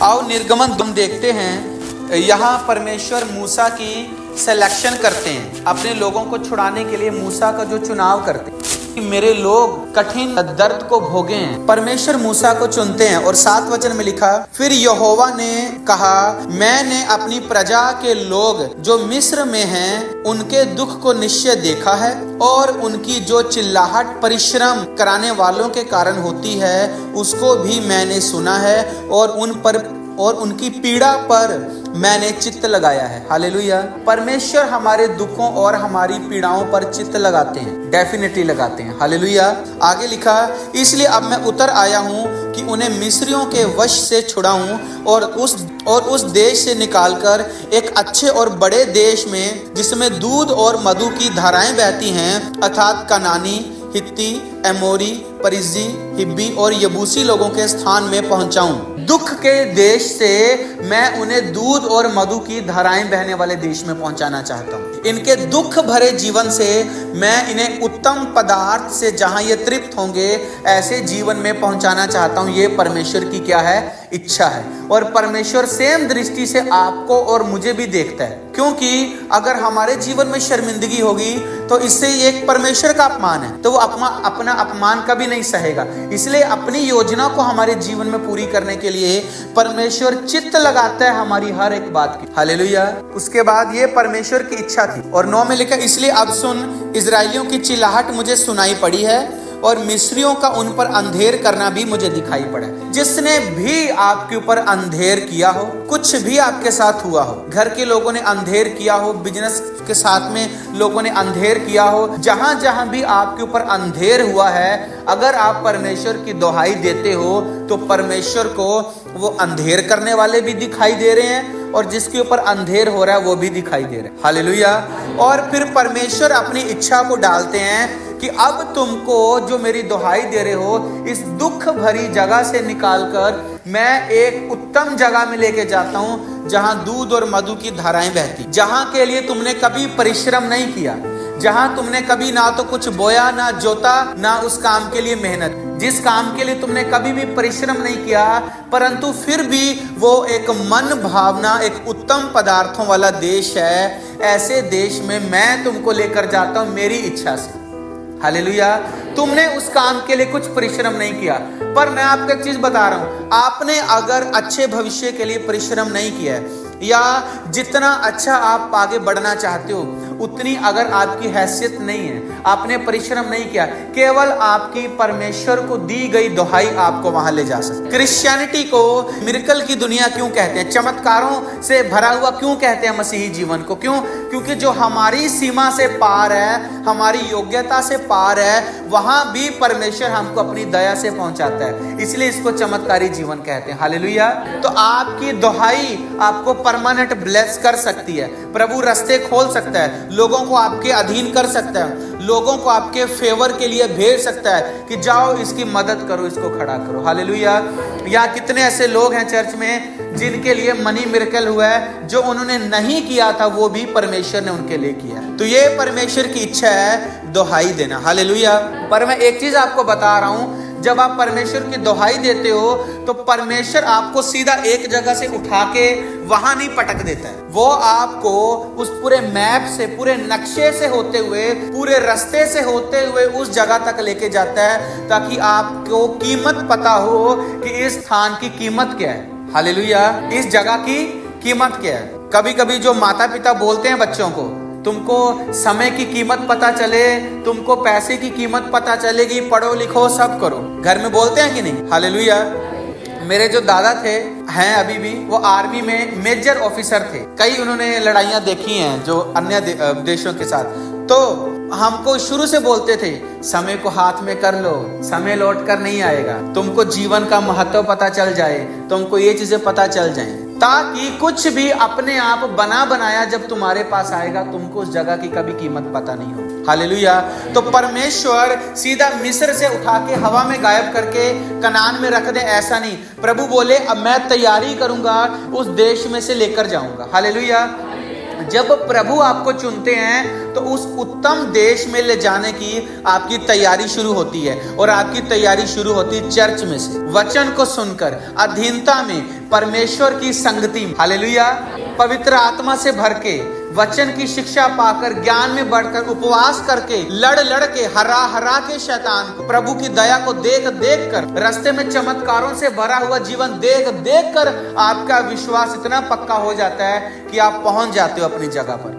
आओ निर्गमन तुम देखते हैं, यहाँ परमेश्वर मूसा की सिलेक्शन करते हैं, अपने लोगों को छुड़ाने के लिए मूसा का जो चुनाव करते हैं कि मेरे लोग कठिन दर्द को भोगे हैं। परमेश्वर मूसा को चुनते हैं और 7 वचन में लिखा, फिर यहोवा ने कहा, मैंने अपनी प्रजा के लोग जो मिस्र में हैं उनके दुख को निश्चय देखा है, और उनकी जो चिल्लाहट परिश्रम कराने वालों के कारण होती है उसको भी मैंने सुना है, और उनकी पीड़ा पर मैंने चित्त लगाया है। हालेलुया। परमेश्वर हमारे दुखों और हमारी पीड़ाओं पर चित्त लगाते हैं, डेफिनेटली लगाते हैं। हालेलुया। आगे लिखा, इसलिए अब मैं उतर आया हूँ कि उन्हें मिस्रियों के वश से छुड़ाऊं और उस देश से निकालकर एक अच्छे और बड़े देश में, जिसमें दूध और मधु की धाराएं बहती हैं, अर्थात कनानी, हित्ती, एमोरी, परिज्जी, हिब्बी और यबूसी लोगों के स्थान में पहुंचाऊं। दुख के देश से मैं उन्हें दूध और मधु की धाराएं बहने वाले देश में पहुंचाना चाहता हूं। इनके दुख भरे जीवन से मैं इन्हें उत्तम पदार्थ से, जहां ये तृप्त होंगे, ऐसे जीवन में पहुंचाना चाहता हूं। ये परमेश्वर की क्या है? इच्छा है। और परमेश्वर सेम दृष्टि से आपको और मुझे भी देखता है, क्योंकि अगर हमारे जीवन में शर्मिंदगी होगी तो इससे एक परमेश्वर का अपमान है, तो वो अपना अपमान कभी नहीं सहेगा। इसलिए अपनी योजना को हमारे जीवन में पूरी करने के लिए परमेश्वर चित्त लगाता है हमारी हर एक बात की। हालेलुया। उसके बाद ये परमेश्वर की इच्छा थी। और 9 में लिखा, इसलिए अब सुन, इजराइलियों की चिल्लाहट मुझे सुनाई पड़ी है और मिस्रियों का उन पर अंधेर करना भी मुझे दिखाई पड़ा। जिसने भी आपके ऊपर अंधेर किया हो, कुछ भी आपके साथ हुआ हो, घर के लोगों ने अंधेर किया हो, बिजनेस के साथ में लोगों ने अंधेर किया हो, जहां जहां भी आपके ऊपर अंधेर हुआ है, अगर आप परमेश्वर की दुहाई देते हो तो परमेश्वर को वो अंधेर करने वाले भी दिखाई दे रहे हैं, और जिसके ऊपर अंधेर हो रहा है वो भी दिखाई दे रहे हैं। हालेलुया। और फिर परमेश्वर अपनी इच्छा को डालते हैं कि अब तुमको जो मेरी दुहाई दे रहे हो, इस दुख भरी जगह से निकालकर मैं एक उत्तम जगह में लेके जाता हूं, जहां दूध और मधु की धाराएं बहती, जहां के लिए तुमने कभी परिश्रम नहीं किया, जहां तुमने कभी ना तो कुछ बोया, ना जोता, ना उस काम के लिए मेहनत, जिस काम के लिए तुमने कभी भी परिश्रम नहीं किया, परंतु फिर भी वो एक मन भावना, एक उत्तम पदार्थों वाला देश है। ऐसे देश में मैं तुमको लेकर जाता हूं मेरी इच्छा से। हालेलुया। तुमने उस काम के लिए कुछ परिश्रम नहीं किया, पर मैं आपको एक चीज बता रहा हूं, आपने अगर अच्छे भविष्य के लिए परिश्रम नहीं किया है, या जितना अच्छा आप आगे बढ़ना चाहते हो उतनी अगर आपकी हैसियत नहीं है, आपने परिश्रम नहीं किया, केवल आपकी परमेश्वर को दी गई दुहाई आपको वहां ले जा सकती है। क्रिश्चियनिटी को मिरेकल की दुनिया क्यों कहते हैं? चमत्कारों से भरा हुआ क्यों कहते हैं मसीही जीवन को? क्यों? क्योंकि जो हमारी सीमा से पार है, हमारी योग्यता से पार है, वहां भी परमेश्वर हमको अपनी दया से पहुंचाता है, इसलिए इसको चमत्कारी जीवन कहते हैं। हालेलुया। तो आपकी दुहाई आपको परमानेंट ब्लेस कर सकती है। प्रभु रास्ते खोल सकता है, लोगों को आपके अधीन कर सकता है, लोगों को आपके फेवर के लिए भेज सकता है कि जाओ इसकी मदद करो, इसको खड़ा करो। हालेलुया। या कितने ऐसे लोग हैं चर्च में जिनके लिए मनी मिरेकल हुआ है, जो उन्होंने नहीं किया था वो भी परमेश्वर ने उनके लिए किया। तो ये परमेश्वर की इच्छा है दुहाई देना। हालेलुया। पर मैं एक चीज आपको बता रहा हूं, जब आप परमेश्वर की दुहाई देते हो तो परमेश्वर आपको सीधा एक जगह से उठा के वहां नहीं पटक देता है, वो आपको उस पूरे मैप से, पूरे नक्शे से होते हुए, पूरे रास्ते से होते हुए उस जगह तक लेके जाता है, ताकि आपको कीमत पता हो कि इस स्थान की कीमत क्या है। हालेलुया। इस जगह की कीमत क्या है। कभी कभी जो माता पिता बोलते हैं बच्चों को, तुमको समय की कीमत पता चले, तुमको पैसे की कीमत पता चलेगी, पढ़ो लिखो सब करो, घर में बोलते हैं कि नहीं? हालेलुया। मेरे जो दादा थे, हैं अभी भी, वो आर्मी में मेजर ऑफिसर थे। कई उन्होंने लड़ाइयां देखी हैं जो अन्य देशों के साथ। तो हमको शुरू से बोलते थे, समय को हाथ में कर लो, समय लौट कर नहीं आएगा, तुमको जीवन का महत्व पता चल जाए, तुमको ये चीजें पता चल जाएं, ताकि कुछ भी अपने आप बना बनाया जब तुम्हारे पास आएगा, तुमको उस जगह की कभी कीमत पता नहीं हो। हालेलुया। तो परमेश्वर सीधा मिस्र से उठा के हवा में गायब करके कनान में रख दे, ऐसा नहीं। प्रभु बोले अब मैं तैयारी करूंगा, उस देश में से लेकर जाऊंगा। हालेलुया। जब प्रभु आपको चुनते हैं तो उस उत्तम देश में ले जाने की आपकी तैयारी शुरू होती है, और आपकी तैयारी शुरू होती है चर्च में से, वचन को सुनकर, अधीनता में, परमेश्वर की संगति में, हालेलुया, पवित्र आत्मा से भर के, वचन की शिक्षा पाकर, ज्ञान में बढ़कर, उपवास करके, लड़ के, हरा के शैतान को, प्रभु की दया को देख कर, रास्ते में चमत्कारों से भरा हुआ जीवन देख कर आपका विश्वास इतना पक्का हो जाता है कि आप पहुंच जाते हो अपनी जगह पर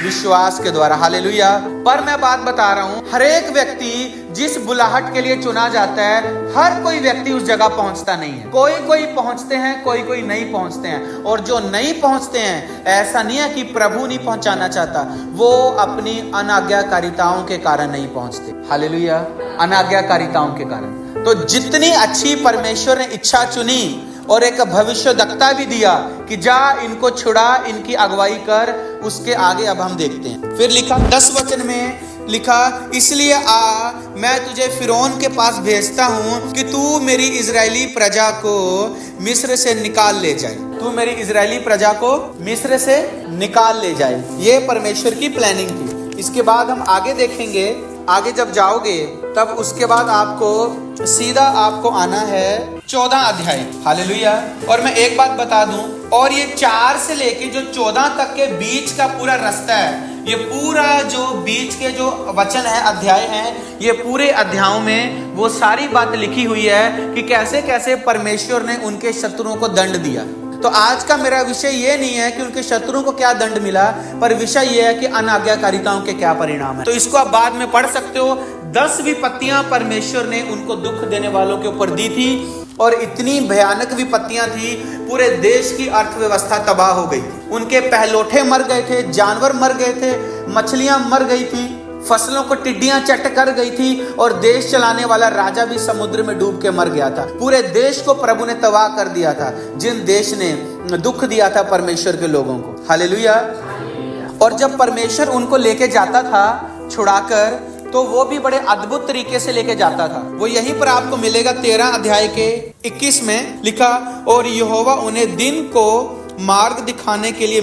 विश्वास के द्वारा, हालेलुया। पर मैं बात बता रहा हूं, हर एक व्यक्ति जिस बुलाहट के लिए चुना जाता है, हर कोई व्यक्ति उस जगह पहुंचता नहीं है। कोई पहुंचते हैं, कोई नहीं पहुंचते हैं, और जो नहीं पहुंचते हैं, ऐसा नहीं है कि प्रभु नहीं पहुंचाना चाहता, वो अपनी अनाज्ञाकारिताओं के कारण नहीं पहुंचते, हालेलुया, अनाज्ञाकारिताओं के कारण। तो जितनी अच्छी परमेश्वर ने इच्छा चुनी और एक भविष्यवक्ता भी दिया कि जा इनको छुड़ा, इनकी अगुवाई कर, उसके आगे अब हम देखते हैं। फिर लिखा 10 वचन में लिखा, इसलिए आ, मैं तुझे फिरौन के पास भेजता हूँ कि तू मेरी इजरायली प्रजा को मिस्र से निकाल ले जाए। तू मेरी इजरायली प्रजा को मिस्र से निकाल ले जाए। ये परमेश्वर की प्लानिंग थी। इसके बाद हम आगे देखेंगे, आगे जब जाओगे तब उसके बाद आपको सीधा आपको आना है 14 अध्याय, हालेलुया। और मैं एक बात बता दूं, और ये 4 से लेके जो 14 तक के बीच का पूरा रास्ता है, ये पूरा जो बीच के जो वचन है, अध्याय हैं, ये पूरे अध्यायों में वो सारी बात लिखी हुई है कि कैसे कैसे परमेश्वर ने उनके शत्रुओं को दंड दिया। तो आज का मेरा विषय ये नहीं है कि उनके शत्रुओं को क्या दंड मिला, पर विषय ये है कि अनाज्ञाकारिताओं के क्या परिणाम है। तो इसको आप बाद में पढ़ सकते हो। 10 विपत्तियां परमेश्वर ने उनको दुख देने वालों के ऊपर दी थी, और इतनी भयानक विपत्तियां थी, पूरे देश की अर्थव्यवस्था तबाह हो गई थी। उनके पहलोठे मर गए थे, जानवर मर गए थे, मछलियां मर गई थी, फसलों को टिड्डियां चट कर गई थी, और देश चलाने वाला राजा भी समुद्र में डूब के मर गया था। पूरे देश को प्रभु ने तबाह कर दिया था, जिन देश ने दुख दिया था परमेश्वर के लोगों को, हालेलुया। और जब परमेश्वर उनको लेके जाता था छुड़ाकर, तो वो भी बड़े अद्भुत तरीके से लेके जाता था। वो यहीं पर आपको मिलेगा 13 अध्याय के 21 में लिखा, और यहोवा उन्हें दिन को मार्ग दिखाने के लिए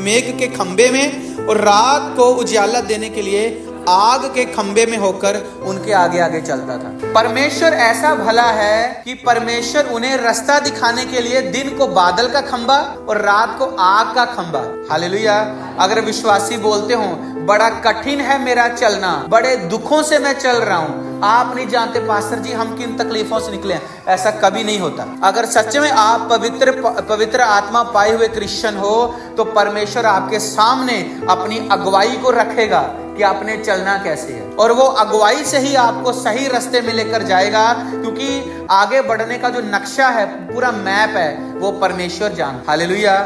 मेघ के खंबे में, और रात को उजाला देने के लिए आग के खंबे में होकर उनके आगे आगे चलता था। परमेश्वर ऐसा भला है कि परमेश्वर उन्हें रास्ता दिखाने के लिए दिन को बादल का खंबा और रात को आग का खंबा, हालेलुया। अगर विश्वासी बोलते हो बड़ा कठिन है मेरा चलना, बड़े दुखों से मैं चल रहा हूँ, आप नहीं जानते पास्टर जी हम किन तकलीफों से निकले हैं, ऐसा कभी नहीं होता। अगर सच में आप पवित्र आत्मा पाए हुए क्रिश्चियन हो, तो परमेश्वर आपके सामने अपनी अगुवाई को रखेगा कि आपने चलना कैसे है, और वो अगुवाई से ही आपको सही रास्ते में लेकर जाएगा, क्योंकि आगे बढ़ने का जो नक्शा है, पूरा मैप है, वो परमेश्वर जानता, हालेलुया।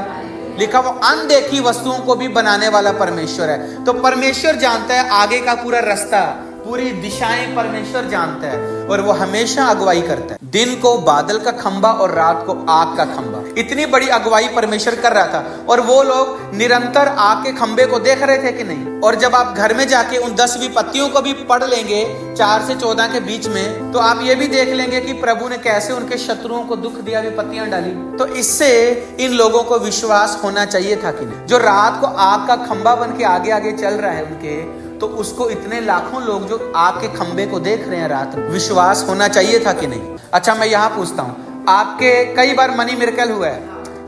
लिखा वो अनदेखी वस्तुओं को भी बनाने वाला परमेश्वर है। तो परमेश्वर जानता है आगे का पूरा रास्ता, पूरी दिशाएं परमेश्वर जानता है, और वो हमेशा अगुवाई करता है। दिन को बादल का खंबा और रात को आग का खंबा, इतनी बड़ी अगुवाई परमेश्वर कर रहा था। और वो लोग निरंतर आग के खंबे को देख रहे थे कि नहीं। और जब आप घर में जाके उन 10 विपत्तियों को भी पढ़ लेंगे 4 से 14 के बीच में, तो आप ये भी देख लेंगे कि प्रभु ने कैसे उनके शत्रुओं को दुख दिया, विपत्तियां डाली। तो इससे इन लोगों को विश्वास होना चाहिए था कि नहीं। जो रात को आग का खंबा बन के आगे आगे चल रहा है उनके, तो उसको इतने लाखों लोग जो आग के खंबे को देख रहे हैं रात में, विश्वास होना चाहिए था कि नहीं। अच्छा, मैं यहाँ पूछता हूँ, आपके कई बार मनी मिरेकल हुआ है,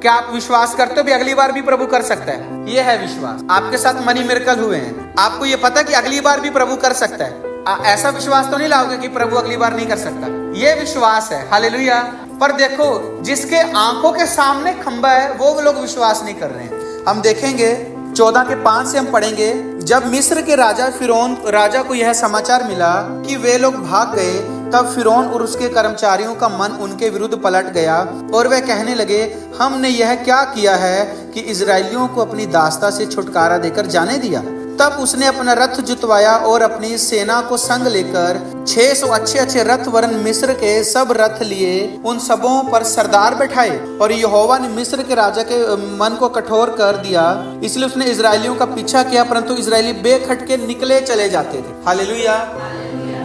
क्या आप विश्वास करते हो भी अगली बार भी प्रभु कर सकता है? ये है विश्वास। आपके साथ मनी मिरेकल हुए हैं, आपको ये पता कि अगली बार भी प्रभु कर सकता है। ऐसा विश्वास तो नहीं लाओगे कि प्रभु अगली बार नहीं कर सकता, ये विश्वास है, हालेलुया। पर देखो, जिसके आंखों के सामने खंबा है, वो लोग विश्वास नहीं कर रहे हैं। हम देखेंगे 14 के 5 से हम पढ़ेंगे, जब मिस्र के राजा फिरौन राजा को यह समाचार मिला कि वे लोग भाग गए, तब फिरौन और उसके कर्मचारियों का मन उनके विरुद्ध पलट गया, और वे कहने लगे, हमने यह क्या किया है कि इजराइलियों को अपनी दास्ता से छुटकारा देकर जाने दिया। तब उसने अपना रथ जुतवाया और अपनी सेना को संग लेकर 600 अच्छे रथ वरन मिस्र के सब रथ लिए उन सबों पर सरदार बैठाए। और यहोवा ने मिस्र के राजा के मन को कठोर कर दिया, इसलिए उसने इजरायलियों का पीछा किया, परंतु इजरायली बेखटके निकले चले जाते थे, हालेलुया,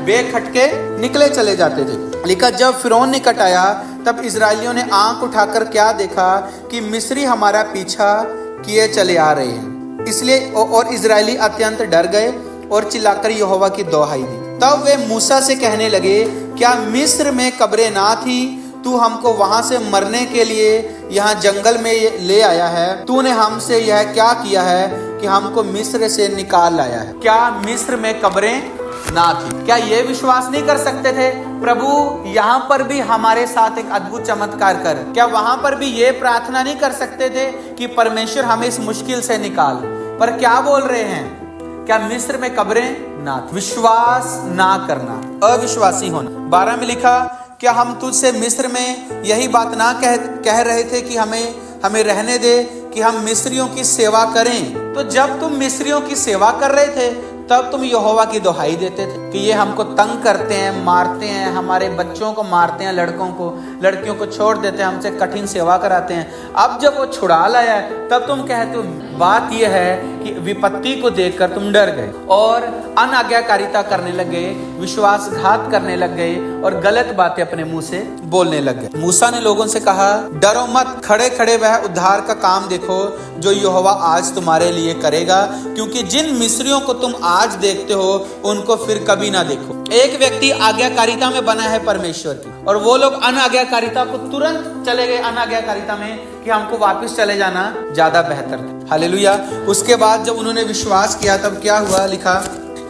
बेखटके निकले चले जाते थे। लिखा, जब फिरौन निकट आया, तब इजरायलियों ने आंख उठाकर क्या देखा कि मिस्री हमारा पीछा किए चले आ रहे हैं। इसलिए और इजरायली अत्यंत डर गए और चिल्लाकर यहोवा की दोहाई दी। तब वे मूसा से कहने लगे, क्या मिस्र में कब्रें ना थी? तू हमको वहां से मरने के लिए यहाँ जंगल में ले आया है। तूने हमसे यह क्या किया है कि हमको मिस्र से निकाल लाया है? क्या मिस्र में कब्रें ना थी? क्या ये विश्वास नहीं कर सकते थे, प्रभु यहाँ पर भी हमारे साथ एक अद्भुत चमत्कार कर? क्या वहां पर भी ये प्रार्थना नहीं कर सकते थे कि परमेश्वर हमें इस मुश्किल से निकाल? पर क्या बोल रहे हैं? क्या मिस्र में कब्रें ना थी? विश्वास ना करना, अविश्वासी होना। 12 में लिखा, क्या हम तुझसे मिस्र में यही बात ना कह रहे थे कि हमें रहने दे कि हम मिस्रियों की सेवा करें? तो जब तुम मिस्रियों की सेवा कर रहे थे तब तुम यहोवा की दोहाई देते थे कि ये हमको तंग करते हैं, मारते हैं, हमारे बच्चों को मारते हैं, लड़कों को, लड़कियों को छोड़ देते हैं, हमसे कठिन सेवा कराते हैं। अब जब वो छुड़ा लाया है तब तुम कहते हो। बात यह है कि विपत्ति को देखकर तुम डर गए और अनाज्ञाकारिता करने लगे, विश्वासघात करने लग गए और गलत बातें अपने मुंह से बोलने लग गए। मूसा ने लोगों से कहा, डरो मत, खड़े खड़े वह उद्धार का काम देखो जो यहोवा आज तुम्हारे लिए करेगा, क्योंकि जिन मिस्रियों को तुम आज देखते हो उनको फिर कभी ना देखो। एक व्यक्ति आज्ञाकारिता में बना है परमेश्वर की, और वो लोग अनाज्ञाकारिता को तुरंत चले गए अनाज्ञाकारिता में कि हमको वापस चले जाना ज्यादा बेहतर था। हालेलुया। उसके बाद जब उन्होंने विश्वास किया तब क्या हुआ? लिखा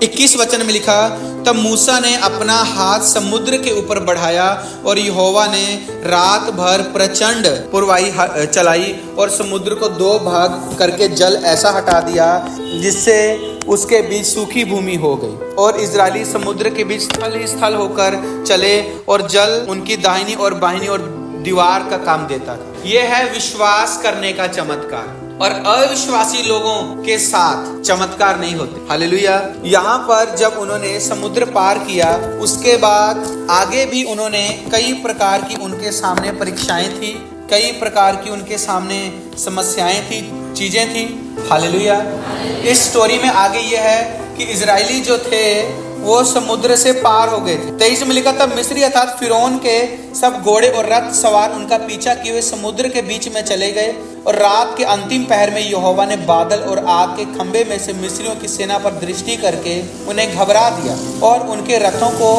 21 वचन में लिखा, तब मूसा ने अपना हाथ समुद्र के ऊपर बढ़ाया और यहोवा ने रात भर प्रचंड पुरवाई चलाई और समुद्र को 2 भाग करके जल ऐसा हटा दिया जिससे उसके बीच सूखी भूमि हो गई, और इजरायली समुद्र के बीच स्थल ही स्थल होकर चले और जल उनकी दाहिनी और बाहिनी और दीवार का काम देता था। यह है विश्वास करने का चमत्कार, और अविश्वासी लोगों के साथ चमत्कार नहीं होते। हालेलुया। यहाँ पर जब उन्होंने समुद्र पार किया उसके बाद आगे भी उन्होंने कई प्रकार की उनके सामने परीक्षाएं थी, कई प्रकार की उनके सामने समस्याएं थी, चीजें थी। हालेलुया। इस स्टोरी में आगे यह है कि इजरायली जो थे वो समुद्र से पार हो गए थे। 23 में लिखा, तब मिस्री अर्थात फिरौन के सब घोड़े और रथ सवार उनका पीछा किए हुए समुद्र के बीच में चले गए, और रात के अंतिम पहर में यहोवा ने बादल और आग के खंभे में से मिस्रियों की सेना पर दृष्टि करके उन्हें घबरा दिया और उनके रथों को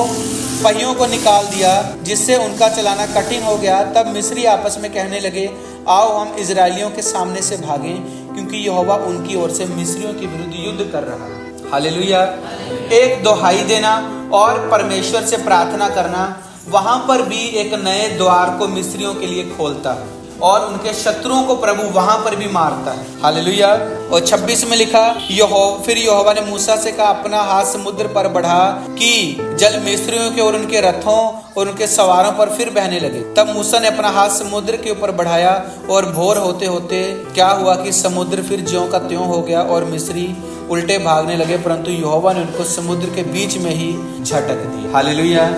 पहियों को निकाल दिया, जिससे उनका चलाना कठिन हो गया। तब मिस्री आपस में कहने लगे, आओ हम इजरायलियों के सामने से भागें, क्योंकि यहोवा उनकी ओर से मिस्रियों के विरुद्ध युद्ध कर रहा है। हालेलुया। एक दोहाई देना और परमेश्वर से प्रार्थना करना वहां पर भी एक नए द्वार को मिस्रियों के लिए खोलता है, और उनके शत्रुओं को प्रभु वहां पर भी मारता है। हालेलुया। और 26 में लिखा, फिर यहोवा ने मूसा से कहा, अपना हाथ समुद्र पर बढ़ा कि जल मिस्रियों के और उनके रथों और उनके सवारों पर फिर बहने लगे। तब मूसा ने अपना हाथ समुद्र के ऊपर बढ़ाया, और भोर होते होते क्या हुआ कि समुद्र फिर ज्यों का त्यों हो गया और मिस्री उल्टे भागने लगे, परंतु यहोवा ने उनको समुद्र के बीच में ही झटक दिया। हालेलुया।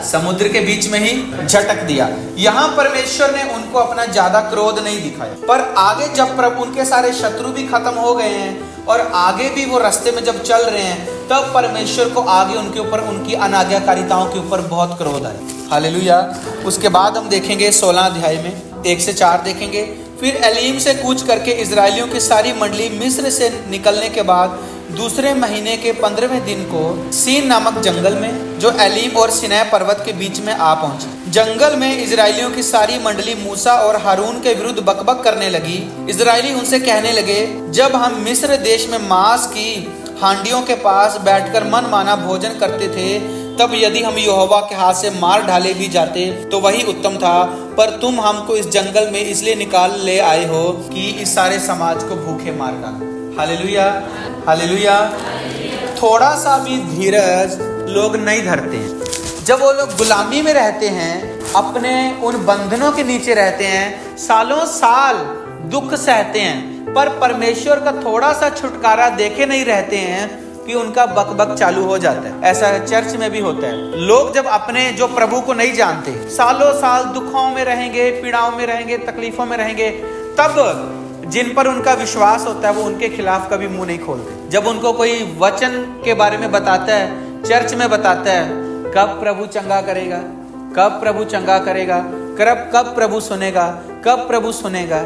समुद्र के बीच में ही झटक दिया। यहाँ परमेश्वर ने उनको अपना ज्यादा क्रोध नहीं दिखाया, पर आगे जब प्रभु उनके सारे शत्रु भी खत्म हो गए हैं और आगे भी वो रास्ते में जब चल रहे हैं, तब परमेश्वर को आगे उनके ऊपर उनकी अनाज्ञाकारिताओं के ऊपर बहुत क्रोध आया। हालेलुया। उसके बाद हम देखेंगे 16 अध्याय में 1 से 4 देखेंगे। फिर एलीम से कूच करके इजरायलियों की सारी मंडली मिस्र से निकलने के बाद दूसरे महीने के 15वें दिन को सीन नामक जंगल में, जो एलीम और सिनै पर्वत के बीच में आ पहुंचे। जंगल में इजरायलियों की सारी मंडली मूसा और हारून के विरुद्ध बकबक करने लगी। इजरायली उनसे कहने लगे, जब हम मिस्र देश में मांस की हांडियों के पास बैठकर मनमाना भोजन करते थे, तब यदि हम यहोवा के हाथ से मार डाले भी जाते तो वही उत्तम था, पर तुम हमको इस जंगल में इसलिए निकाल ले आए हो कि इस सारे समाज को भूखे मार डालो। हालेलुया। हालेलुया। थोड़ा सा भी धीरज लोग नहीं धरते हैं। जब वो लोग गुलामी में रहते हैं, अपने उन बंधनों के नीचे रहते हैं, सालों साल दुख सहते हैं, पर परमेश्वर का थोड़ा सा छुटकारा देखे नहीं रहते हैं कि उनका बकबक चालू हो जाता है। ऐसा चर्च में भी होता है। लोग जब अपने जो प्रभु को नहीं जानते, सालों साल दुखों में रहेंगे, पीड़ाओं में रहेंगे, तकलीफों में रहेंगे, तब जिन पर उनका विश्वास होता है वो उनके खिलाफ कभी मुंह नहीं खोलते। जब उनको कोई वचन के बारे में बताता है, चर्च में बताता है, कब प्रभु चंगा करेगा, कब प्रभु चंगा करेगा, कब प्रभु सुनेगा, कब प्रभु सुनेगा।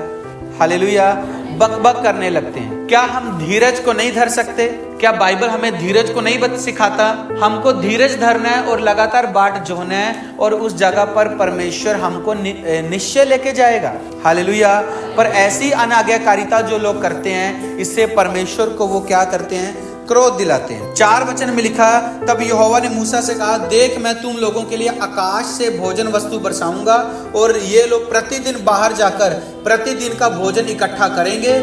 हालेलुया। बकबक करने लगते हैं। क्या हम धीरज को नहीं धर सकते? क्या बाइबल हमें धीरज को नहीं सिखाता? हमको धीरज धरना है और लगातार बाट जोहना है, और उस जगह पर परमेश्वर हमको निश्चय लेके जाएगा। हालेलुया। पर ऐसी अनाज्ञाकारिता जो लोग करते हैं, इससे परमेश्वर को वो क्या करते हैं? क्रोध दिलाते हैं। 4 वचन में लिखा, तब यहोवा ने मूसा से कहा, देख मैं तुम लोगों के लिए आकाश से भोजन वस्तु बरसाऊंगा, और ये लोग प्रतिदिन बाहर जाकर प्रतिदिन का भोजन इकट्ठा करेंगे।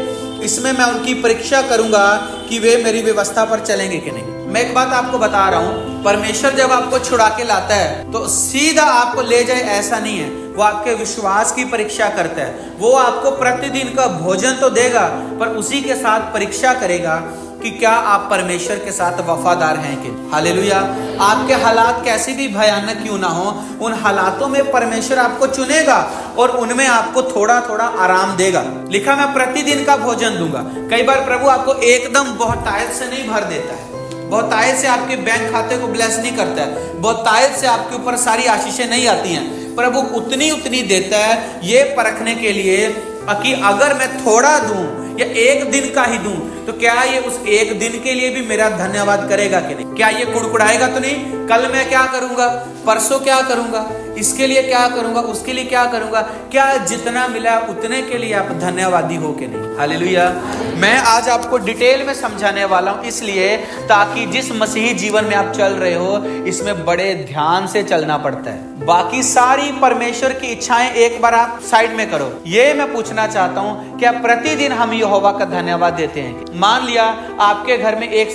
इसमें मैं उनकी परीक्षा करूंगा कि वे मेरी व्यवस्था पर चलेंगे कि नहीं। मैं एक बात आपको बता रहा हूं, परमेश्वर जब आपको छुड़ा के लाता है तो सीधा आपको ले जाए ऐसा नहीं है। वो आपके विश्वास की परीक्षा करता है। वो आपको प्रतिदिन का भोजन तो देगा, पर उसी के साथ परीक्षा करेगा कि क्या आप परमेश्वर के साथ वफादार हैं कि। हालेलुया। आपके हालात कैसे भी भयानक क्यों ना हो, उन हालातों में परमेश्वर आपको चुनेगा और उनमें आपको थोड़ा थोड़ा आराम देगा। लिखा, मैं प्रतिदिन का भोजन दूंगा। कई बार प्रभु आपको एकदम बहुतायत से नहीं भर देता है, बहुतायत से आपके बैंक खाते को ब्लेस नहीं करता है, बहुतायत से आपके ऊपर सारी आशीषें नहीं आती हैं। प्रभु उतनी उतनी देता है, ये परखने के लिए कि अगर मैं थोड़ा दूं या एक दिन का ही दूं, तो क्या ये उस एक दिन के लिए भी मेरा धन्यवाद करेगा कि नहीं? क्या ये कुड़कुड़ाएगा तो नहीं? कल मैं क्या करूंगा, परसों क्या करूंगा, इसके लिए क्या करूंगा, उसके लिए क्या करूंगा? क्या जितना मिला उतने के लिए आप धन्यवादी हो कि नहीं? हालेलुया। मैं आज आपको डिटेल में समझाने वाला हूं, इसलिए ताकि जिस मसीही जीवन में आप चल रहे हो, इसमें बड़े ध्यान से चलना पड़ता है। बाकी सारी परमेश्वर की इच्छाएं एक बार आप साइड में करो। ये मैं पूछना चाहता हूं, क्या प्रतिदिन हम यहोवा का धन्यवाद देते हैं? मान लिया आपके घर में एक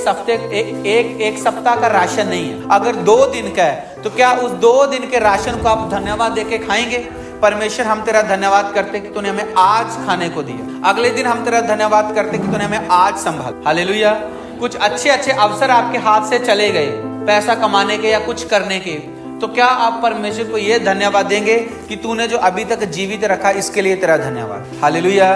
सप्ताह का राशन नहीं है, अगर 2 दिन का है, तो क्या उस 2 दिन के राशन को आप धन्यवाद देके खाएंगे? परमेश्वर हम तेरा धन्यवाद करते कि तूने हमें आज खाने को दिया। अगले दिन हम तेरा धन्यवाद करते कि तूने हमें आज संभाला। हालेलुया। कुछ अच्छे अच्छे अवसर आपके हाथ से चले गए, पैसा कमाने के या कुछ करने के, तो क्या आप परमेश्वर को यह धन्यवाद देंगे कि तूने जो अभी तक जीवित रखा, इसके लिए तेरा धन्यवाद। हालेलुया।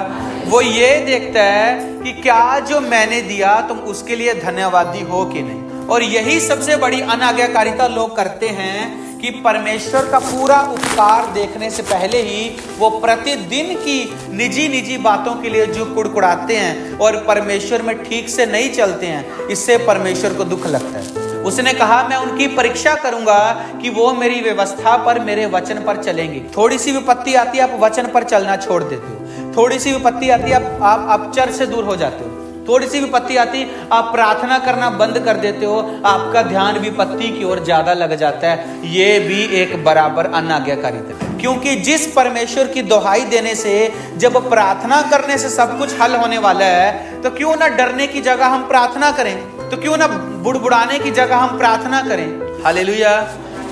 वो ये देखता है कि क्या जो मैंने दिया तुम उसके लिए धन्यवादी हो कि नहीं। और यही सबसे बड़ी अनाज्ञाकारिता लोग करते हैं कि परमेश्वर का पूरा उपकार देखने से पहले ही वो प्रतिदिन की निजी बातों के लिए जो कुड़कुड़ाते हैं और परमेश्वर में ठीक से नहीं चलते हैं। इससे परमेश्वर को दुख लगता है। उसने कहा, मैं उनकी परीक्षा करूंगा कि वो मेरी व्यवस्था पर, मेरे वचन पर चलेंगे। थोड़ी सी विपत्ति आती है, आप वचन पर चलना छोड़ देते हो। थोड़ी सी विपत्ति आती है, आप चर्च से दूर हो जाते हो। थोड़ी सी विपत्ति आती, आप प्रार्थना करना बंद कर देते हो, आपका ध्यान विपत्ति की ओर ज्यादा लग जाता है। ये भी एक बराबर अनाज्ञाकारिता है, क्योंकि जिस परमेश्वर की दुहाई देने से, जब प्रार्थना करने से सब कुछ हल होने वाला है, तो क्यों ना डरने की जगह हम प्रार्थना करें, तो क्यों ना बुड़बुड़ाने की जगह हम प्रार्थना करें। हालेलुया।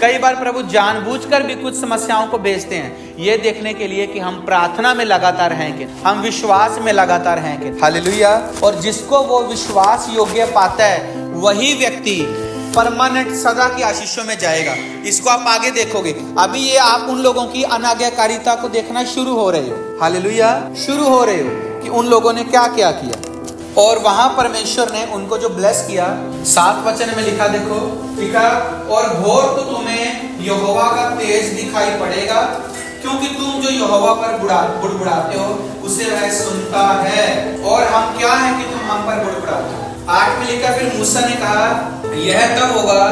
कई बार प्रभु जानबूझकर भी कुछ समस्याओं को भेजते हैं, ये देखने के लिए कि हम प्रार्थना में लगातार हैं कि हम विश्वास में लगातार हैं कि। हालेलुया। और जिसको वो विश्वास योग्य पाता है, वही व्यक्ति परमानेंट सदा की आशीषों में जाएगा। इसको आप आगे देखोगे। अभी ये आप उन लोगों की अनाज्ञाकारिता को देखना शुरू हो रहे हो। हालेलुया। शुरू हो रहे हो कि उन लोगों ने क्या क्या किया, और वहां परमेश्वर ने उनको जो ब्लेस किया। 7 वचन में लिखा, देखो लिखा, और भोर तो तुम्हें यहोवा का तेज दिखाई पड़ेगा, क्योंकि तुम जो यहोवा पर बुड़बुड़ाते हो उसे वह सुनता है। और हम क्या है कि तुम हम पर बुड़बुड़ाते हो। 8 में लिखा, फिर मूसा ने कहा, यह तब होगा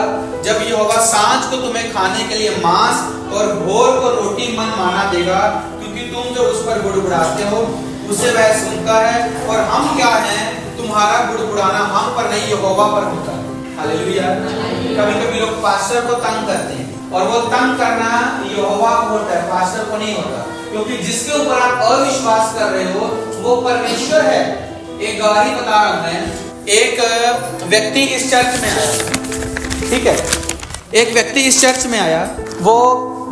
जब यहोवा सांझ को तुम्हें खाने के लिए मांस और भोर को रोटी मन माना देगा, क्योंकि तुम जो उस पर बुड़बुड़ाते हो उसे वह सुनता है। और हम क्या हैं, तुम्हारा बुड़बुड़ाना हम पर नहीं यहोवा पर होता है। हालेलुया। कभी कभी लोग पास्टर को तंग करते हैं, और वो तंग करना यहोवा को होता है, पास्टर को नहीं होता, क्योंकि जिसके ऊपर आप अविश्वास कर रहे हो वो परमेश्वर है। एक गवाही बता रहा हूं मैं। एक व्यक्ति इस चर्च में आया, ठीक है, एक व्यक्ति इस चर्च में आया, वो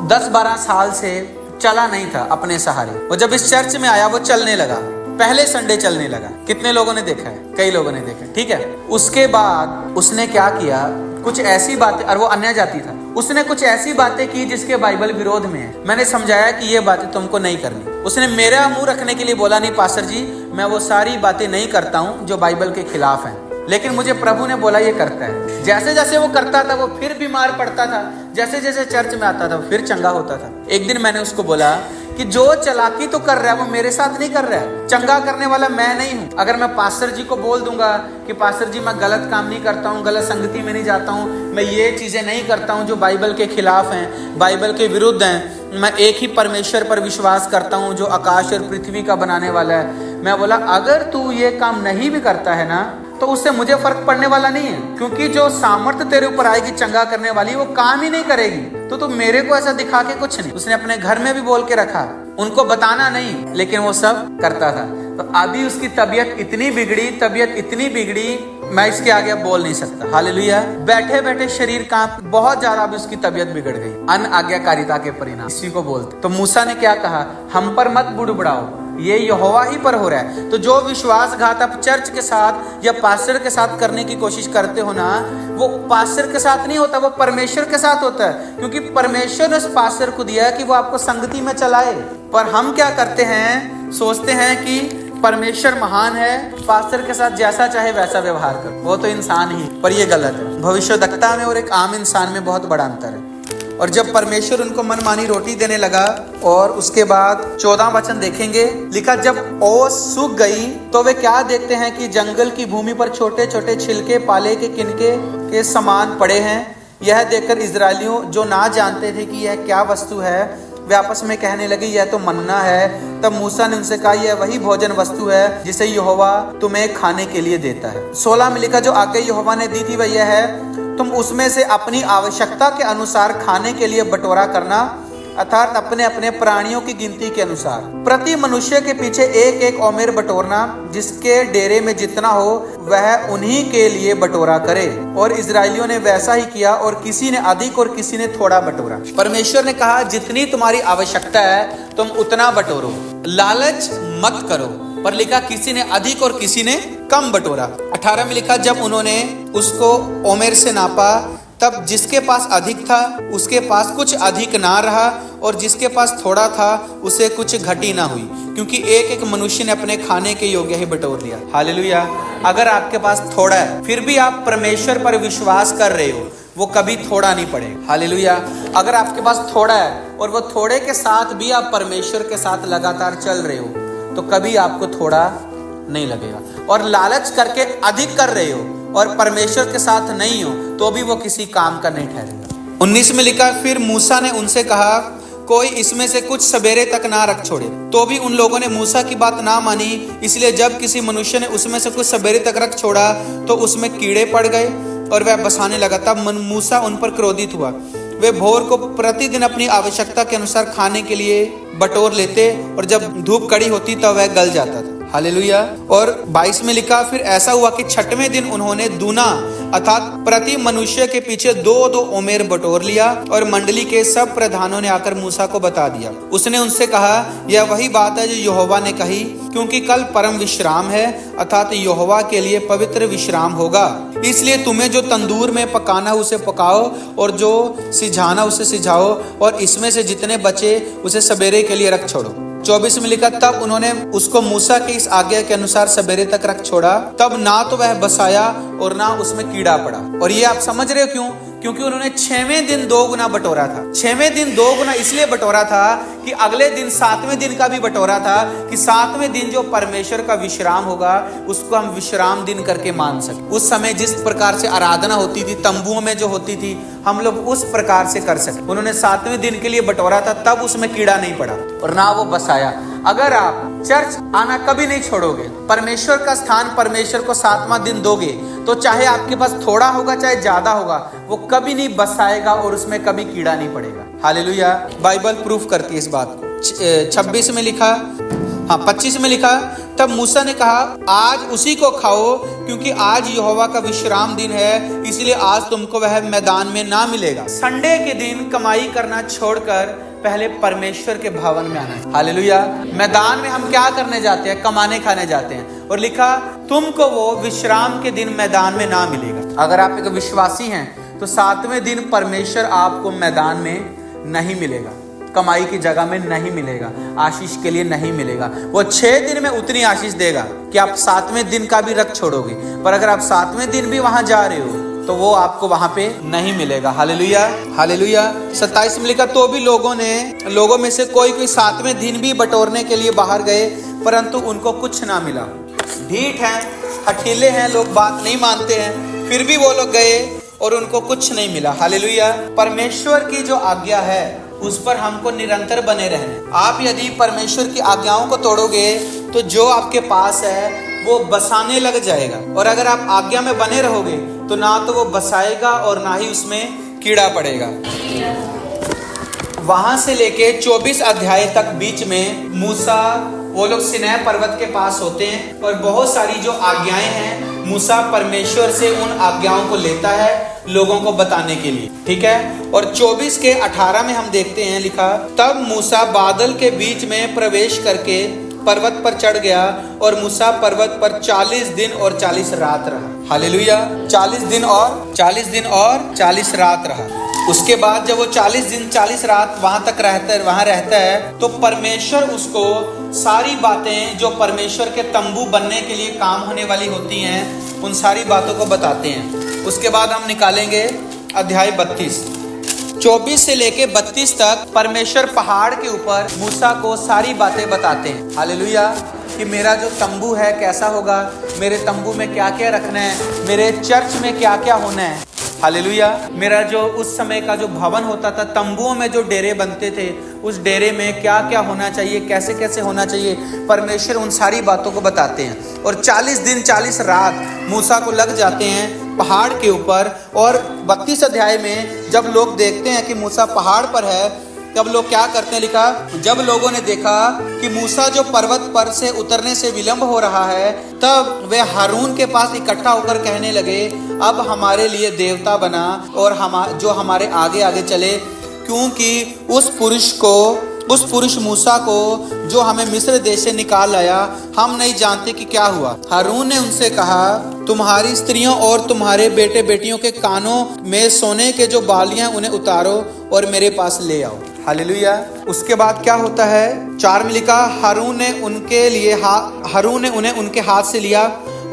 10-12 साल से चला नहीं था अपने सहारे। वो जब इस चर्च में आया, वो चलने लगा। पहले संडे चलने लगा। कितने लोगों ने देखा है? कई लोगों ने देखा, ठीक है। उसके बाद उसने क्या किया, कुछ ऐसी बातें, और वो अन्य जाति था, उसने कुछ ऐसी बातें की जिसके बाइबल विरोध में है। मैंने समझाया कि ये बातें तुमको नहीं करनी। उसने मेरा मुंह रखने के लिए बोला, नहीं पास्टर जी, मैं वो सारी बातें नहीं करता हूँ जो बाइबल के खिलाफ हैं, लेकिन मुझे प्रभु ने बोला ये करता है। जैसे जैसे वो करता था, वो फिर बीमार पड़ता था। जैसे जैसे चर्च में आता था, वो फिर चंगा होता था। एक दिन मैंने उसको बोला कि जो चालाकी तो कर रहा है वो मेरे साथ नहीं कर रहा है, चंगा करने वाला मैं नहीं हूँ। अगर मैं पास्टर जी को बोल दूंगा कि पास्टर जी मैं गलत काम नहीं करता हूँ, गलत संगति में नहीं जाता हूँ, मैं ये चीजें नहीं करता हूँ जो बाइबल के खिलाफ हैं, बाइबल के विरुद्ध हैं, मैं एक ही परमेश्वर पर विश्वास करता हूँ जो आकाश और पृथ्वी का बनाने वाला है। मैं बोला अगर तू ये काम नहीं भी करता है ना तो उससे मुझे फर्क पड़ने वाला नहीं है, क्योंकि जो सामर्थ्य तेरे ऊपर आएगी चंगा करने वाली वो काम ही नहीं करेगी। तो तू मेरे को ऐसा दिखा के कुछ नहीं। उसने अपने घर में भी बोल के रखा, उनको बताना नहीं, लेकिन वो सब करता था। तो अभी उसकी तबीयत इतनी बिगड़ी मैं इसके आगे अब बोल नहीं सकता। हालेलुया। बैठे बैठे शरीर कांप, बहुत ज्यादा अभी उसकी तबीयत बिगड़ गई। अनआज्ञाकारिता के परिणाम इसी को बोलते। तो मूसा ने क्या कहा, हम पर मत बुड़बुड़ाओ, ये यहोवा ही पर हो रहा है। तो जो विश्वासघात आप चर्च के साथ या पास्टर के साथ करने की कोशिश करते हो ना, वो पास्टर के साथ नहीं होता, वो परमेश्वर के साथ होता है, क्योंकि परमेश्वर ने उस पास्टर को दिया है कि वो आपको संगति में चलाए। पर हम क्या करते हैं, सोचते हैं कि परमेश्वर महान है, पास्टर के साथ जैसा चाहे वैसा व्यवहार कर, वो तो इंसान ही, पर ये गलत है। भविष्यवक्ता में और एक आम इंसान में बहुत बड़ा अंतर है। और जब परमेश्वर उनको मनमानी रोटी देने लगा, और उसके बाद 14 वचन देखेंगे, लिखा जब ओस सूख गई तो वे क्या देखते हैं कि जंगल की भूमि पर छोटे छोटे छिलके पाले के किनके के समान पड़े हैं। यह देखकर इजरायलियों जो ना जानते थे कि यह क्या वस्तु है, वे आपस में कहने लगे यह तो मन्ना है। तब मूसा ने उनसे कहा यह वही भोजन वस्तु है जिसे यहोवा तुम्हें खाने के लिए देता है। 16 में लिखा जो आज्ञा यहोवा ने दी थी वह यह है, तुम उसमें से अपनी आवश्यकता के अनुसार खाने के लिए बटोरा करना, अर्थात अपने अपने प्राणियों की गिनती के अनुसार। प्रति मनुष्य के पीछे एक एक ओमेर बटोरना, जिसके डेरे में जितना हो वह उन्हीं के लिए बटोरा करे। और इजरायलियों ने वैसा ही किया, और किसी ने अधिक और किसी ने थोड़ा बटोरा। परमेश्वर ने कहा जितनी तुम्हारी आवश्यकता है तुम उतना बटोरो, लालच मत करो। पर लिखा किसी ने अधिक और किसी ने कम बटोरा। 18 में लिखा जब उन्होंने उसको ओमेर से नापा, तब जिसके पास अधिक था उसके पास कुछ अधिक ना रहा, और जिसके पास थोड़ा था उसे कुछ घटी ना हुई, क्योंकि एक एक मनुष्य ने अपने खाने के योग्य ही बटोर लिया। हालेलुया। अगर आपके पास थोड़ा है फिर भी आप परमेश्वर पर विश्वास कर रहे हो, वो कभी थोड़ा नहीं पड़ेगा। हालेलुया। अगर आपके पास थोड़ा है और वो थोड़े के साथ भी आप परमेश्वर के साथ लगातार चल रहे हो, तो कभी आपको थोड़ा नहीं लगेगा। और लालच करके अधिक कर रहे हो और परमेश्वर के साथ नहीं हो, तो भी वो किसी काम का नहीं ठहरेगा। 19 में लिखा फिर मूसा ने उनसे कहा कोई इसमें से कुछ सवेरे तक ना रख छोड़े। तो भी उन लोगों ने मूसा की बात ना मानी, इसलिए जब किसी मनुष्य ने उसमें से कुछ सवेरे तक रख छोड़ा तो उसमें कीड़े पड़ गए और वह बसाने लगा। तब मूसा उन पर क्रोधित हुआ। वे भोर को प्रतिदिन अपनी आवश्यकता के अनुसार खाने के लिए बटोर लेते, और जब धूप कड़ी होती तब वह गल जाता था। हालेलुया। और 22 में लिखा फिर ऐसा हुआ कि छठवें दिन उन्होंने दूना, अर्थात प्रति मनुष्य के पीछे 2-2 ओमेर बटोर लिया, और मंडली के सब प्रधानों ने आकर मूसा को बता दिया। उसने उनसे कहा यह वही बात है जो यहोवा ने कही, क्योंकि कल परम विश्राम है, अर्थात यहोवा के लिए पवित्र विश्राम होगा। इसलिए तुम्हें जो तंदूर में पकाना उसे पकाओ, और जो सिझाना उसे सिझाओ, और इसमें से जितने बचे उसे सवेरे के लिए रख छोड़ो। 24 में लिखा तब उन्होंने उसको मूसा की इस आज्ञा के अनुसार सवेरे तक रख छोड़ा, तब ना तो वह बसाया और ना उसमें कीड़ा पड़ा। और ये आप समझ रहे हो क्यों? क्योंकि उन्होंने 6वें दिन 2 गुना बटोरा था। 6वें दिन 2 गुना इसलिए बटोरा था कि अगले दिन 7वें दिन का भी बटोरा था, कि 7वें दिन जो परमेश्वर का विश्राम होगा उसको हम विश्राम दिन करके मान सके। उस समय जिस प्रकार से आराधना होती थी तंबुओं में जो होती थी, हम लोग उस प्रकार से कर सके। उन्होंने 7वें दिन के लिए बटोरा था, तब उसमें कीड़ा नहीं पड़ा और ना वो बसाया। अगर आप चर्च आना कभी नहीं छोड़ोगे, परमेश्वर का स्थान परमेश्वर को 7वां दिन दोगे, तो चाहे आपके पास थोड़ा होगा चाहे ज्यादा होगा, वो कभी नहीं बसाएगा और उसमें कभी कीड़ा नहीं पड़ेगा। हालेलुया। बाइबल प्रूफ करती है इस बात को। 26 में लिखा, 25 में लिखा तब मूसा ने कहा आज उसी को खाओ, क्योंकि आज यहोवा का विश्राम दिन है, इसलिए आज तुमको वह मैदान में ना मिलेगा। संडे के दिन कमाई करना छोड़कर पहले परमेश्वर के भवन में आना है। हालेलुया। मैदान में हम क्या करने जाते हैं? कमाने खाने जाते हैं। और लिखा तुमको वो विश्राम के दिन मैदान में ना मिलेगा। अगर आप एक विश्वासी हैं तो 7वें दिन परमेश्वर आपको मैदान में नहीं मिलेगा, कमाई की जगह में नहीं मिलेगा, आशीष के लिए नहीं मिलेगा। वो 6 दिन में उतनी आशीष देगा कि आप 7वें दिन का भी रख छोड़ोगे। पर अगर आप 7वें दिन भी वहां जा रहे हो तो वो आपको वहां पे नहीं मिलेगा। Hallelujah, hallelujah. 27 में लिखा, तो भी लोगों में से कोई 7वें दिन भी बटोरने के लिए बाहर गए, परंतु उनको कुछ ना मिला। ढीठ हैं, हठीले हैं, लोग बात नहीं मानते हैं, फिर भी वो लोग गए और उनको कुछ नहीं मिला। हालेलुया। परमेश्वर की जो आज्ञा है उस पर हमको निरंतर बने रहना। आप यदि परमेश्वर की आज्ञाओं को तोड़ोगे तो जो आपके पास है वो बसाने लग जाएगा, और अगर आप आज्ञा में बने रहोगे तो ना तो वो बसाएगा और ना ही उसमें कीड़ा पड़ेगा। वहां से लेके 24 अध्याय तक बीच में मूसा वो लोग सिनै पर्वत के पास होते हैं और बहुत सारी जो आज्ञाएं हैं मूसा परमेश्वर से उन आज्ञाओं को लेता है लोगों को बताने के लिए, ठीक है। और 24 के 18 में हम देखते हैं लिखा, तब मूसा बादल के बीच में प्रवेश करके पर्वत पर चढ़ गया और मूसा पर्वत पर 40 दिन और 40 रात रहा। हालेलुया। 40 दिन और 40 रात रहा। उसके बाद जब वो 40 दिन 40 रात वहां रहता है तो परमेश्वर उसको सारी बातें जो परमेश्वर के तंबू बनने के लिए काम होने वाली होती हैं उन सारी बातों को बताते हैं। उसके बाद हम निकालेंगे अध्याय 32। 24 से लेके 32 तक परमेश्वर पहाड़ के ऊपर मूसा को सारी बातें बताते हैं। हालेलुया। कि मेरा जो तंबू है कैसा होगा, मेरे तंबू में क्या क्या रखना है, मेरे चर्च में क्या क्या होना है। हालेलुया। मेरा जो उस समय का जो भवन होता था, तंबुओं में जो डेरे बनते थे, उस डेरे में क्या क्या होना चाहिए, कैसे कैसे होना चाहिए, परमेश्वर उन सारी बातों को बताते हैं। और 40 दिन 40 रात मूसा को लग जाते हैं पहाड़ के ऊपर। और 32 अध्याय में जब लोग देखते हैं कि मूसा पहाड़ पर है तब लोग क्या करते हैं लिखा, जब लोगों ने देखा कि मूसा जो पर्वत पर से उतरने से विलंब हो रहा है तब वे हारून के पास इकट्ठा होकर कहने लगे, अब हमारे लिए देवता बना और जो हमारे आगे आगे चले, क्योंकि उस पुरुष मूसा को जो हमें मिस्र देश से निकाल लाया हम नहीं जानते कि क्या हुआ। हारून ने उनसे कहा, तुम्हारी स्त्रियों और तुम्हारे बेटे बेटियों के कानों में सोने के जो बालियां उन्हें उतारो और मेरे पास ले आओ। हालेलुया। उसके बाद क्या होता है, 4 में लिखा, हारून ने उन्हें उनके हाथ से लिया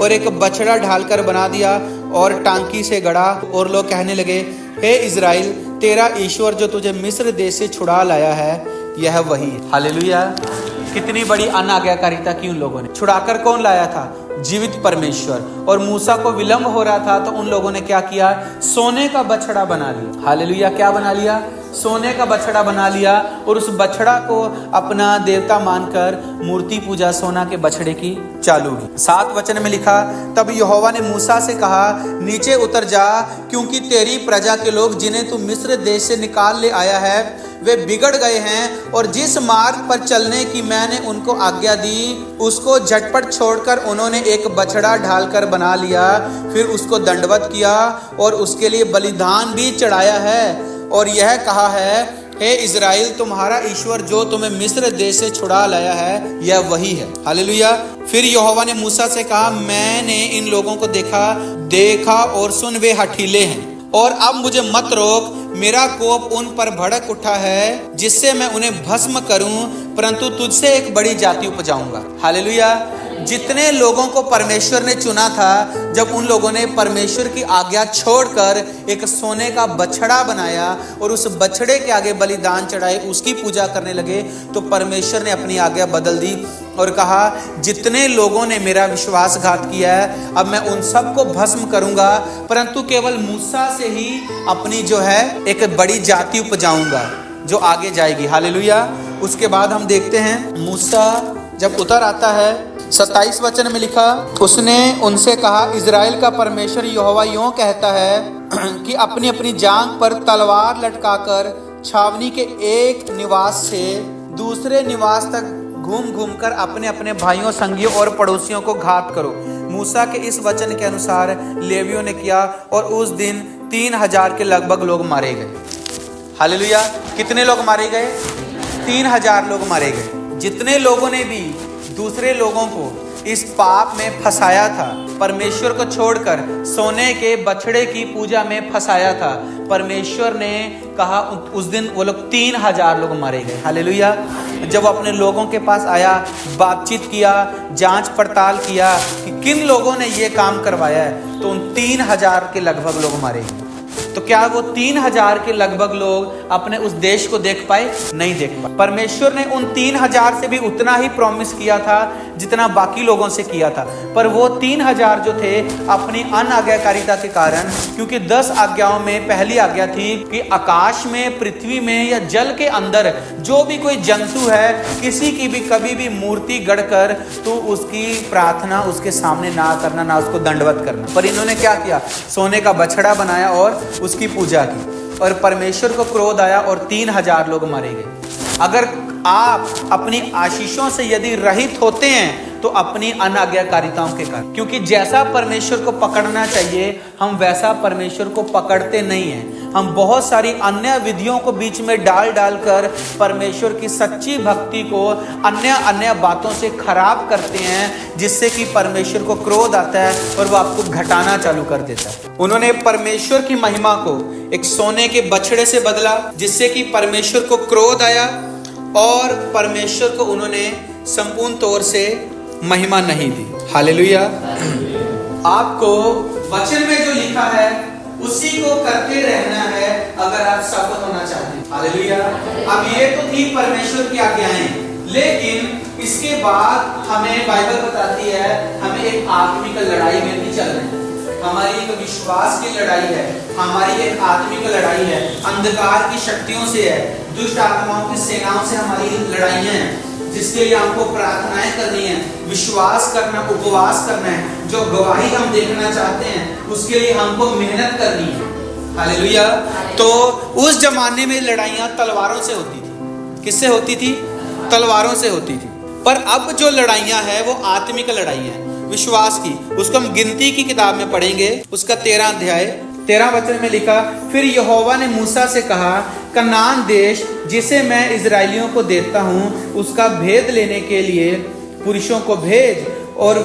और एक बछड़ा ढालकर बना दिया और टांकी से गड़ा, और लोग कहने लगे, हे इज़राइल, तेरा ईश्वर जो तुझे मिस्र देश से छुड़ा लाया है यह वही है। हालेलुया। कितनी बड़ी अनाज्ञाकारिता की उन लोगों ने। छुड़ाकर कौन लाया था? जीवित परमेश्वर। और मूसा को विलंब हो रहा था तो उन लोगों ने क्या किया, सोने का बछड़ा बना लिया। हालेलुया। क्या बना लिया? सोने का बछड़ा बना लिया और उस बछड़ा को अपना देवता मानकर मूर्ति पूजा सोना के बछड़े की चालू की। 7 वचन में लिखा, तब यहोवा ने मूसा से कहा, नीचे उतर जा, क्योंकि तेरी प्रजा के लोग जिन्हें तू मिस्र देश से निकाल ले आया है वे बिगड़ गए हैं, और जिस मार्ग पर चलने की मैंने उनको आज्ञा दी उसको झटपट छोड़कर उन्होंने एक बछड़ा ढालकर बना लिया, फिर उसको दंडवत किया और उसके लिए बलिदान भी चढ़ाया है, और यह कहा है, हे इज़राइल, तुम्हारा ईश्वर जो तुम्हें मिस्र देश से छुड़ा लाया है यह वही है। हालेलुया। फिर यहोवा ने मूसा से कहा, मैंने इन लोगों को देखा और सुन, वे हठीले हैं, और अब मुझे मत रोक, मेरा कोप उन पर भड़क उठा है जिससे मैं उन्हें भस्म करूं, परंतु तुझसे एक बड़ी जाति उपजाऊंगा। हालेलुया। जितने लोगों को परमेश्वर ने चुना था, जब उन लोगों ने परमेश्वर की आज्ञा छोड़कर एक सोने का बछड़ा बनाया और उस बछड़े के आगे बलिदान चढ़ाए, उसकी पूजा करने लगे, तो परमेश्वर ने अपनी आज्ञा बदल दी और कहा, जितने लोगों ने मेरा विश्वासघात किया है अब मैं उन सबको भस्म करूंगा, परंतु केवल मूसा से ही अपनी जो है एक बड़ी जाति उपजाऊंगा जो आगे जाएगी। हालेलुया। उसके बाद हम देखते हैं मूसा जब उतर आता है, 27 वचन में लिखा, उसने उनसे कहा, इज़राइल का परमेश्वर यहोवा यूं कहता है कि अपनी अपनी जांघ पर तलवार लटकाकर छावनी के एक निवास से दूसरे निवास तक घूम घूम कर अपने अपने भाइयों, संगियों और पड़ोसियों को घात करो। मूसा के इस वचन के अनुसार लेवियों ने किया और उस दिन 3000 के लगभग लोग मारे गए। हालेलुया। कितने लोग मारे गए? 3000 लोग मारे गए। जितने लोगों ने भी दूसरे लोगों को इस पाप में फंसाया था, परमेश्वर को छोड़कर सोने के बछड़े की पूजा में फंसाया था, परमेश्वर ने कहा उस दिन वो लोग 3000 लोग मारे गए। हालेलुया। जब वो अपने लोगों के पास आया, बातचीत किया, जांच पड़ताल किया कि किन लोगों ने ये काम करवाया है, तो उन 3000 के लगभग लोग मारे गए। तो क्या वो 3000 के लगभग लोग अपने उस देश को देख पाए? नहीं देख पाए। परमेश्वर ने उन 3000 से भी उतना ही प्रॉमिस किया था जितना बाकी लोगों से किया था, पर वो 3000 जो थे अपनी अनाज्ञाकारिता के कारण, क्योंकि 10 आज्ञाओं में पहली आज्ञा थी कि आकाश में, पृथ्वी में या जल के अंदर जो भी कोई जंतु है, किसी की भी कभी भी मूर्ति गढ़कर तो उसकी प्रार्थना उसके सामने ना करना, ना उसको दंडवत करना। पर इन्होंने क्या किया? सोने का बछड़ा बनाया और उसकी पूजा की, और परमेश्वर को क्रोध आया और 3000 लोग मारे गए। अगर आप अपनी आशीषों से यदि रहित होते हैं तो अपनी अनाज्ञाकारिताओं के कारण, क्योंकि जैसा परमेश्वर को पकड़ना चाहिए हम वैसा परमेश्वर को पकड़ते नहीं हैं। हम बहुत सारी अन्य विधियों को बीच में डाल कर परमेश्वर की सच्ची भक्ति को अन्य बातों से खराब करते हैं, जिससे कि परमेश्वर को क्रोध आता है और वो आपको घटाना चालू कर देता है। उन्होंने परमेश्वर की महिमा को एक सोने के बछड़े से बदला, जिससे कि परमेश्वर को क्रोध आया और परमेश्वर को उन्होंने संपूर्ण तौर से महिमा नहीं दी। हालेलुया। आपको वचन में जो लिखा है उसी को करते रहना है अगर आप सफल होना चाहते हैं। हालेलुया। अब ये तो थी परमेश्वर की आज्ञाएं, लेकिन इसके बाद हमें बाइबल बताती है हमें एक आत्मिक लड़ाई में भी चलना है। हमारी एक विश्वास की लड़ाई है, हमारी एक आत्मिक लड़ाई है, अंधकार की शक्तियों से है, दुष्ट आत्माओं की सेनाओं से हमारी लड़ाइयां हैं, जिसके लिए हमको प्रार्थनाएं करनी है, विश्वास करना, उपवास करना है। जो गवाही हम देखना चाहते हैं उसके लिए हमको मेहनत करनी है। हालेलुया। तो उस जमाने में लड़ाइयां तलवारों से होती थी। किससे होती थी? तलवारों से होती थी। पर अब जो लड़ाइयां हैं वो आत्मिक लड़ाइयां हैं, विश्वास की। उसको हम गिनती की किताब में पढ़ेंगे, उसका 13 अध्याय 13 वचन में लिखा, फिर यहोवा ने मूसा से कहा, कनान देश जिसे मैं इजराइलियों को देता हूँ उसका भेद लेने के लिए पुरुषों को भेज, और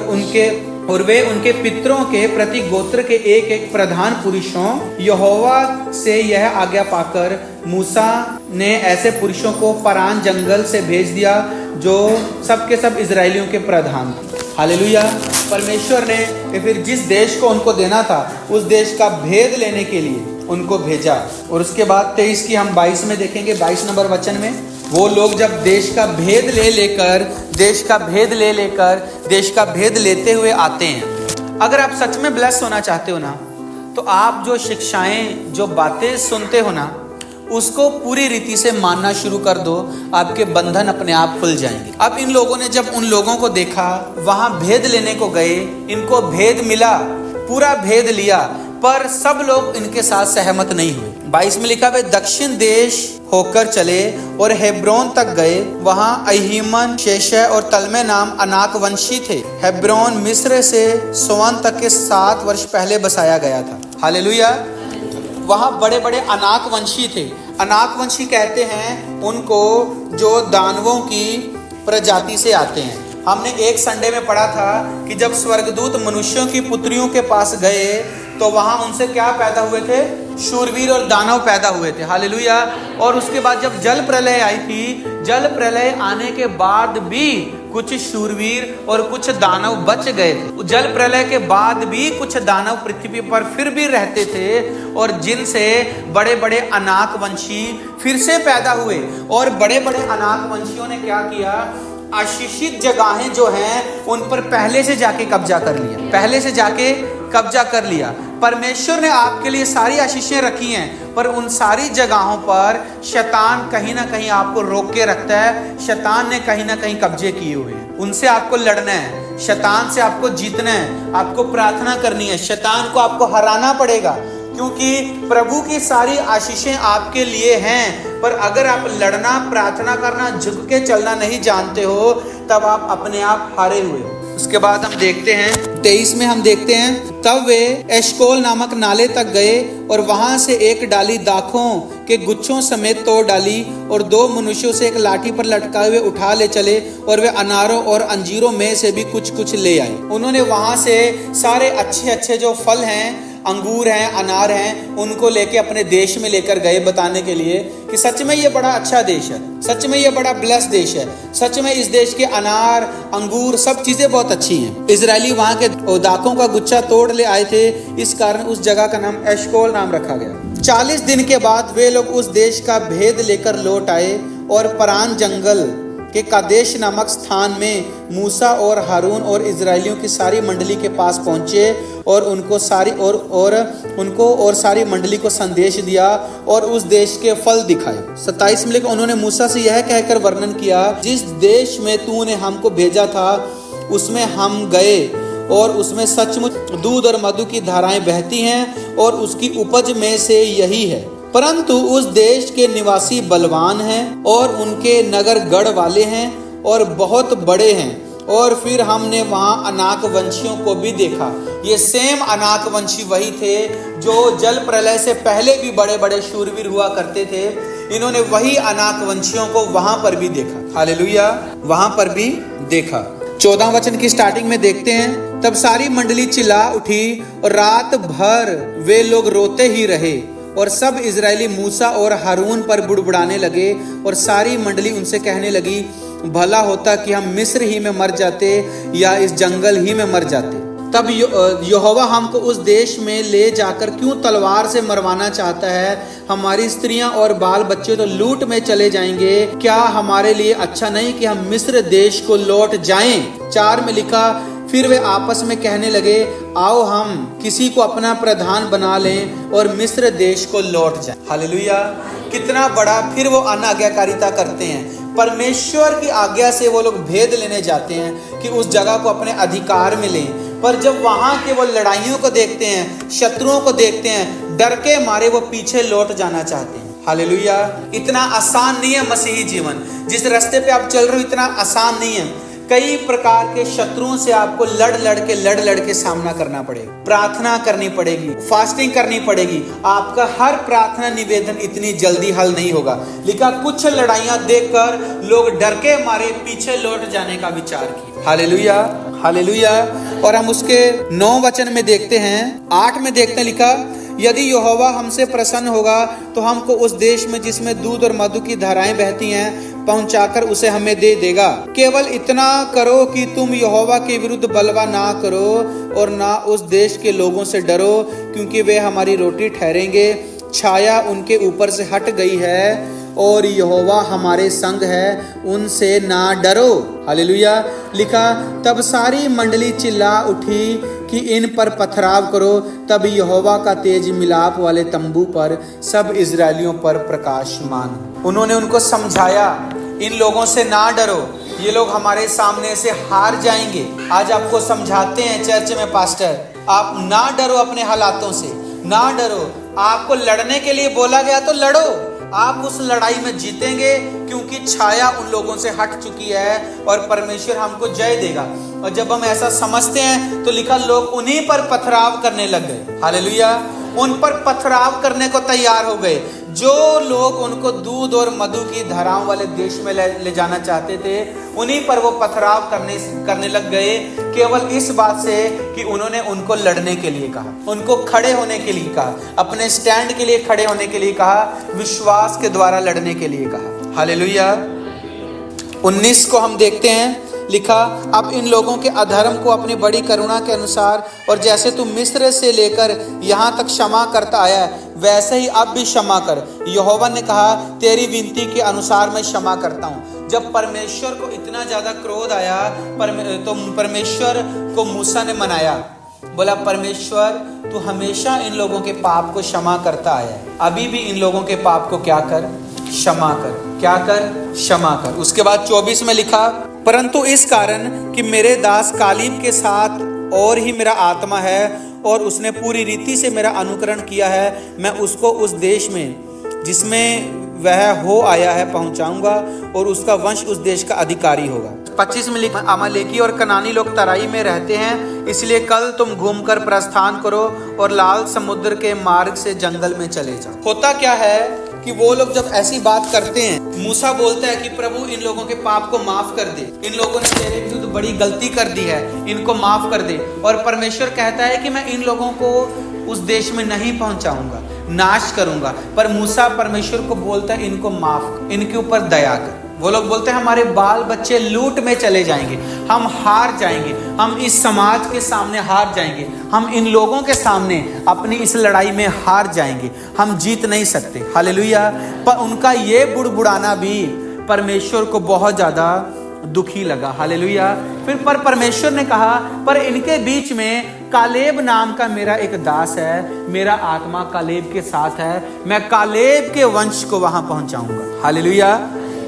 वे उनके पितरों के प्रति गोत्र के एक प्रधान पुरुषों। यहोवा से यह आज्ञा पाकर मूसा ने ऐसे पुरुषों को परान जंगल से भेज दिया जो सबके सब इजराइलियों के प्रधान थे। हालेलुया। परमेश्वर ने फिर जिस देश को उनको देना था उस देश का भेद लेने के लिए उनको भेजा। और उसके बाद 23 की हम 22 में देखेंगे, 22 नंबर वचन में, वो लोग जब देश का भेद लेते हुए आते हैं। अगर आप सच में ब्लेस होना चाहते हो ना, तो आप जो शिक्षाएं, जो बातें सुनते हो ना, उसको पूरी रीति से मानना शुरू कर दो, आपके बंधन अपने आप खुल जाएंगे। अब इन लोगों ने जब उन लोगों को देखा, वहां भेद लेने को गए, इनको भेद मिला, पूरा भेद लिया, पर सब लोग इनके साथ सहमत नहीं हुए। 22 में लिखा, वे दक्षिण देश होकर चले और हेब्रोन तक गए। वहां अहीमन, शेशै और तलमै नाम अनाक वंशी थे। हेब्रोन मिस्र से सोअन तक के 7 वर्ष पहले बसाया गया था। हालेलुया। वहां बड़े बड़े अनाक वंशी थे। अनाक वंशी कहते हैं उनको जो दानवों की प्रजाति से आते हैं। हमने एक संडे में पढ़ा था कि जब स्वर्गदूत मनुष्यों की पुत्रियों के पास गए तो वहां उनसे क्या पैदा हुए थे? शूरवीर और दानव पैदा हुए थे। हालेलुया। और उसके बाद जब जल प्रलय आई थी, जल प्रलय आने के बाद भी कुछ शूरवीर और कुछ दानव बच गए थे। जल प्रलय के बाद भी कुछ दानव पृथ्वी पर फिर भी रहते थे, और जिनसे बड़े बड़े अनाक वंशी फिर से पैदा हुए। और बड़े बड़े अनाक वंशियों ने क्या किया? आशीषित जगहें जो हैं उन पर पहले से जाके कब्जा कर लिया। परमेश्वर ने आपके लिए सारी आशीषें रखी हैं, पर उन सारी जगहों पर शैतान कहीं ना कहीं आपको रोक के रखता है। शैतान ने कहीं ना कहीं कब्जे किए हुए हैं। उनसे आपको लड़ना है, शैतान से आपको जीतना है, आपको प्रार्थना करनी है, शैतान को आपको हराना पड़ेगा, क्योंकि प्रभु की सारी आशीषें आपके लिए हैं। पर अगर आप लड़ना, प्रार्थना करना, झुक के चलना नहीं जानते हो, तब आप अपने आप हारे हुए हो। उसके बाद हम देखते हैं 23 में, हम देखते हैं, तब वे एशकोल नामक नाले तक गए और वहां से एक डाली दाखों के गुच्छों समेत तोड़ डाली और 2 मनुष्यों से एक लाठी पर लटकाए हुए उठा ले चले और वे अनारों और अंजीरों में से भी कुछ कुछ ले आए। उन्होंने वहां से सारे अच्छे अच्छे जो फल हैं, अंगूर हैं, अनार हैं, उनको लेके अपने देश में लेकर गए, बताने के लिए कि सच में ये बड़ा अच्छा देश है, सच में ये बड़ा ब्लेस देश है, सच में इस देश के अनार, अंगूर, सब चीजें बहुत अच्छी हैं। इजरायली वहां के दाखों का गुच्छा तोड़ ले आए थे, इस कारण उस जगह का नाम एशकोल नाम रखा गया। 40 दिन के बाद वे लोग उस देश का भेद लेकर लौट आए और परान जंगल के कादेश नामक स्थान में मूसा और हारून और इजरायलियों की सारी मंडली के पास पहुंचे और उनको सारी मंडली को संदेश दिया और उस देश के फल दिखाए। 27 में लिखा, उन्होंने मूसा से यह कहकर वर्णन किया, जिस देश में तूने हमको भेजा था उसमें हम गए और उसमें सचमुच दूध और मधु की धाराएं बहती हैं और उसकी उपज में से यही है। परंतु उस देश के निवासी बलवान हैं और उनके नगर गढ़ वाले हैं और बहुत बड़े हैं। और फिर हमने वहां अनाक वंशियों को भी देखा। ये सेम अनाक वंशी वही थे जो जल प्रलय से पहले भी बड़े बड़े शूरवीर हुआ करते थे। इन्होंने वही अनाक वंशियों को वहां पर भी देखा। हालेलुया, वहां पर भी देखा। 14 वचन की स्टार्टिंग में देखते हैं, तब सारी मंडली चिल्ला उठी और रात भर वे लोग रोते ही रहे और सब इजरायली मूसा और हारून पर बुड़बुड़ाने लगे और सारी मंडली उनसे कहने लगी, भला होता कि हम मिस्र ही में मर जाते या इस जंगल ही में मर जाते। तब यहोवा हमको उस देश में ले जाकर क्यों तलवार से मरवाना चाहता है? हमारी स्त्रियां और बाल बच्चे तो लूट में चले जाएंगे। क्या हमारे लिए अच्छा नहीं कि हम मिस्र देश को लौट जाएं? 4 में लिखा, फिर वे आपस में कहने लगे, आओ हम किसी को अपना प्रधान बना लें और मिस्र देश को लौट जाएं। हालेलुया, कितना बड़ा फिर वो अनाज्ञाकारिता करते हैं। परमेश्वर की आज्ञा से वो लोग भेद लेने जाते हैं कि उस जगह को अपने अधिकार में लें, पर जब वहां के वो लड़ाइयों को देखते हैं, शत्रुओं को देखते हैं, डर के मारे वो पीछे लौट जाना चाहते हैं। हालेलुया, इतना आसान नहीं है मसीही जीवन। जिस रास्ते पे आप चल रहे हो इतना आसान नहीं है। कई प्रकार के शत्रुओं से आपको लड़ लड़ के सामना करना पड़ेगा, प्रार्थना करनी पड़ेगी, फास्टिंग करनी पड़ेगी। आपका हर प्रार्थना निवेदन इतनी जल्दी हल नहीं होगा। लिखा, कुछ लड़ाइयां देखकर लोग डर के मारे पीछे लौट जाने का विचार किया। Hallelujah, hallelujah. और हम उसके 9 वचन में देखते हैं, 8 में देखते हैं, लिखा, यदि यहोवा हमसे प्रसन्न होगा तो हमको उस देश में जिसमें दूध और मधु की धाराएं बहती हैं पहुंचाकर उसे हमें दे देगा। केवल इतना करो कि तुम यहोवा के विरुद्ध बलवा ना करो और ना उस देश के लोगों से डरो, क्योंकि वे हमारी रोटी ठहरेंगे। छाया उनके ऊपर से हट गई है और यहोवा हमारे संग है, उनसे ना डरो। हालेलुया। लिखा, तब सारी मंडली चिल्ला उठी कि इन पर पथराव करो। तब यहोवा का तेज मिलाप वाले तंबू पर सब इजरायलियों पर प्रकाशमान। उन्होंने उनको समझाया, इन लोगों से ना डरो, ये लोग हमारे सामने से हार जाएंगे। आज आपको समझाते हैं चर्च में पास्टर, आप ना डरो, अपने हालातों से ना डरो। आपको लड़ने के लिए बोला गया तो लड़ो, आप उस लड़ाई में जीतेंगे, क्योंकि छाया उन लोगों से हट चुकी है और परमेश्वर हमको जय देगा। और जब हम ऐसा समझते हैं तो लिखा, लोग उन्हीं पर पथराव करने लग गए। हालेलुया, उन पर पथराव करने को तैयार हो गए। जो लोग उनको दूध और मधु की धाराओं वाले देश में ले जाना चाहते थे, उन्हीं पर वो पथराव करने लग गए, केवल इस बात से कि उन्होंने उनको लड़ने के लिए कहा, उनको खड़े होने के लिए कहा, अपने स्टैंड के लिए खड़े होने के लिए कहा, विश्वास के द्वारा लड़ने के लिए कहा। हालेलुया। 19 को हम देखते हैं, लिखा, अब इन लोगों के अधर्म को अपनी बड़ी करुणा के अनुसार और जैसे तू मिस्र से लेकर यहाँ तक क्षमा करता आया वैसे ही अब भी क्षमा कर। यहोवा ने कहा, तेरी विनती के अनुसार मैं क्षमा करता हूँ। जब परमेश्वर को इतना ज्यादा क्रोध आया तो परमेश्वर को मूसा ने मनाया, बोला, परमेश्वर तू हमेशा इन लोगों के पाप को क्षमा करता आया है, अभी भी इन लोगों के पाप को क्या कर, क्षमा कर। क्या कर, क्षमा कर। उसके बाद 24 में लिखा, परंतु इस कारण कि मेरे दास कालीब के साथ और ही मेरा आत्मा है और उसने पूरी रीति से मेरा अनुकरण किया है, मैं उसको उस देश में जिसमें वह हो आया है पहुंचाऊंगा और उसका वंश उस देश का अधिकारी होगा। 25 में लिखा, अमालेकी और कनानी लोग तराई में रहते हैं, इसलिए कल तुम घूमकर प्रस्थान करो और लाल समुद्र के मार्ग से जंगल में चले जाओ। होता क्या है कि वो लोग जब ऐसी बात करते हैं, मूसा बोलता है कि प्रभु इन लोगों के पाप को माफ कर दे, इन लोगों ने तेरे विरुद्ध बड़ी गलती कर दी है, इनको माफ कर दे। और परमेश्वर कहता है कि मैं इन लोगों को उस देश में नहीं पहुंचाऊंगा, नाश करूंगा। पर मूसा परमेश्वर को बोलता है इनको माफ, इनके ऊपर दया कर। वो लोग बोलते हैं हमारे बाल बच्चे लूट में चले जाएंगे, हम हार जाएंगे, हम इस समाज के सामने हार जाएंगे, हम इन लोगों के सामने अपनी इस लड़ाई में हार जाएंगे, हम जीत नहीं सकते। हालेलुया। पर उनका ये बुड़बुड़ाना भी परमेश्वर को बहुत ज्यादा दुखी लगा। हालेलुया। फिर पर परमेश्वर ने कहा पर इनके बीच में कालेब नाम का मेरा एक दास है, मेरा आत्मा कालेब के साथ है, मैं कालेब के वंश को वहां पहुंचाऊंगा। हालेलुया।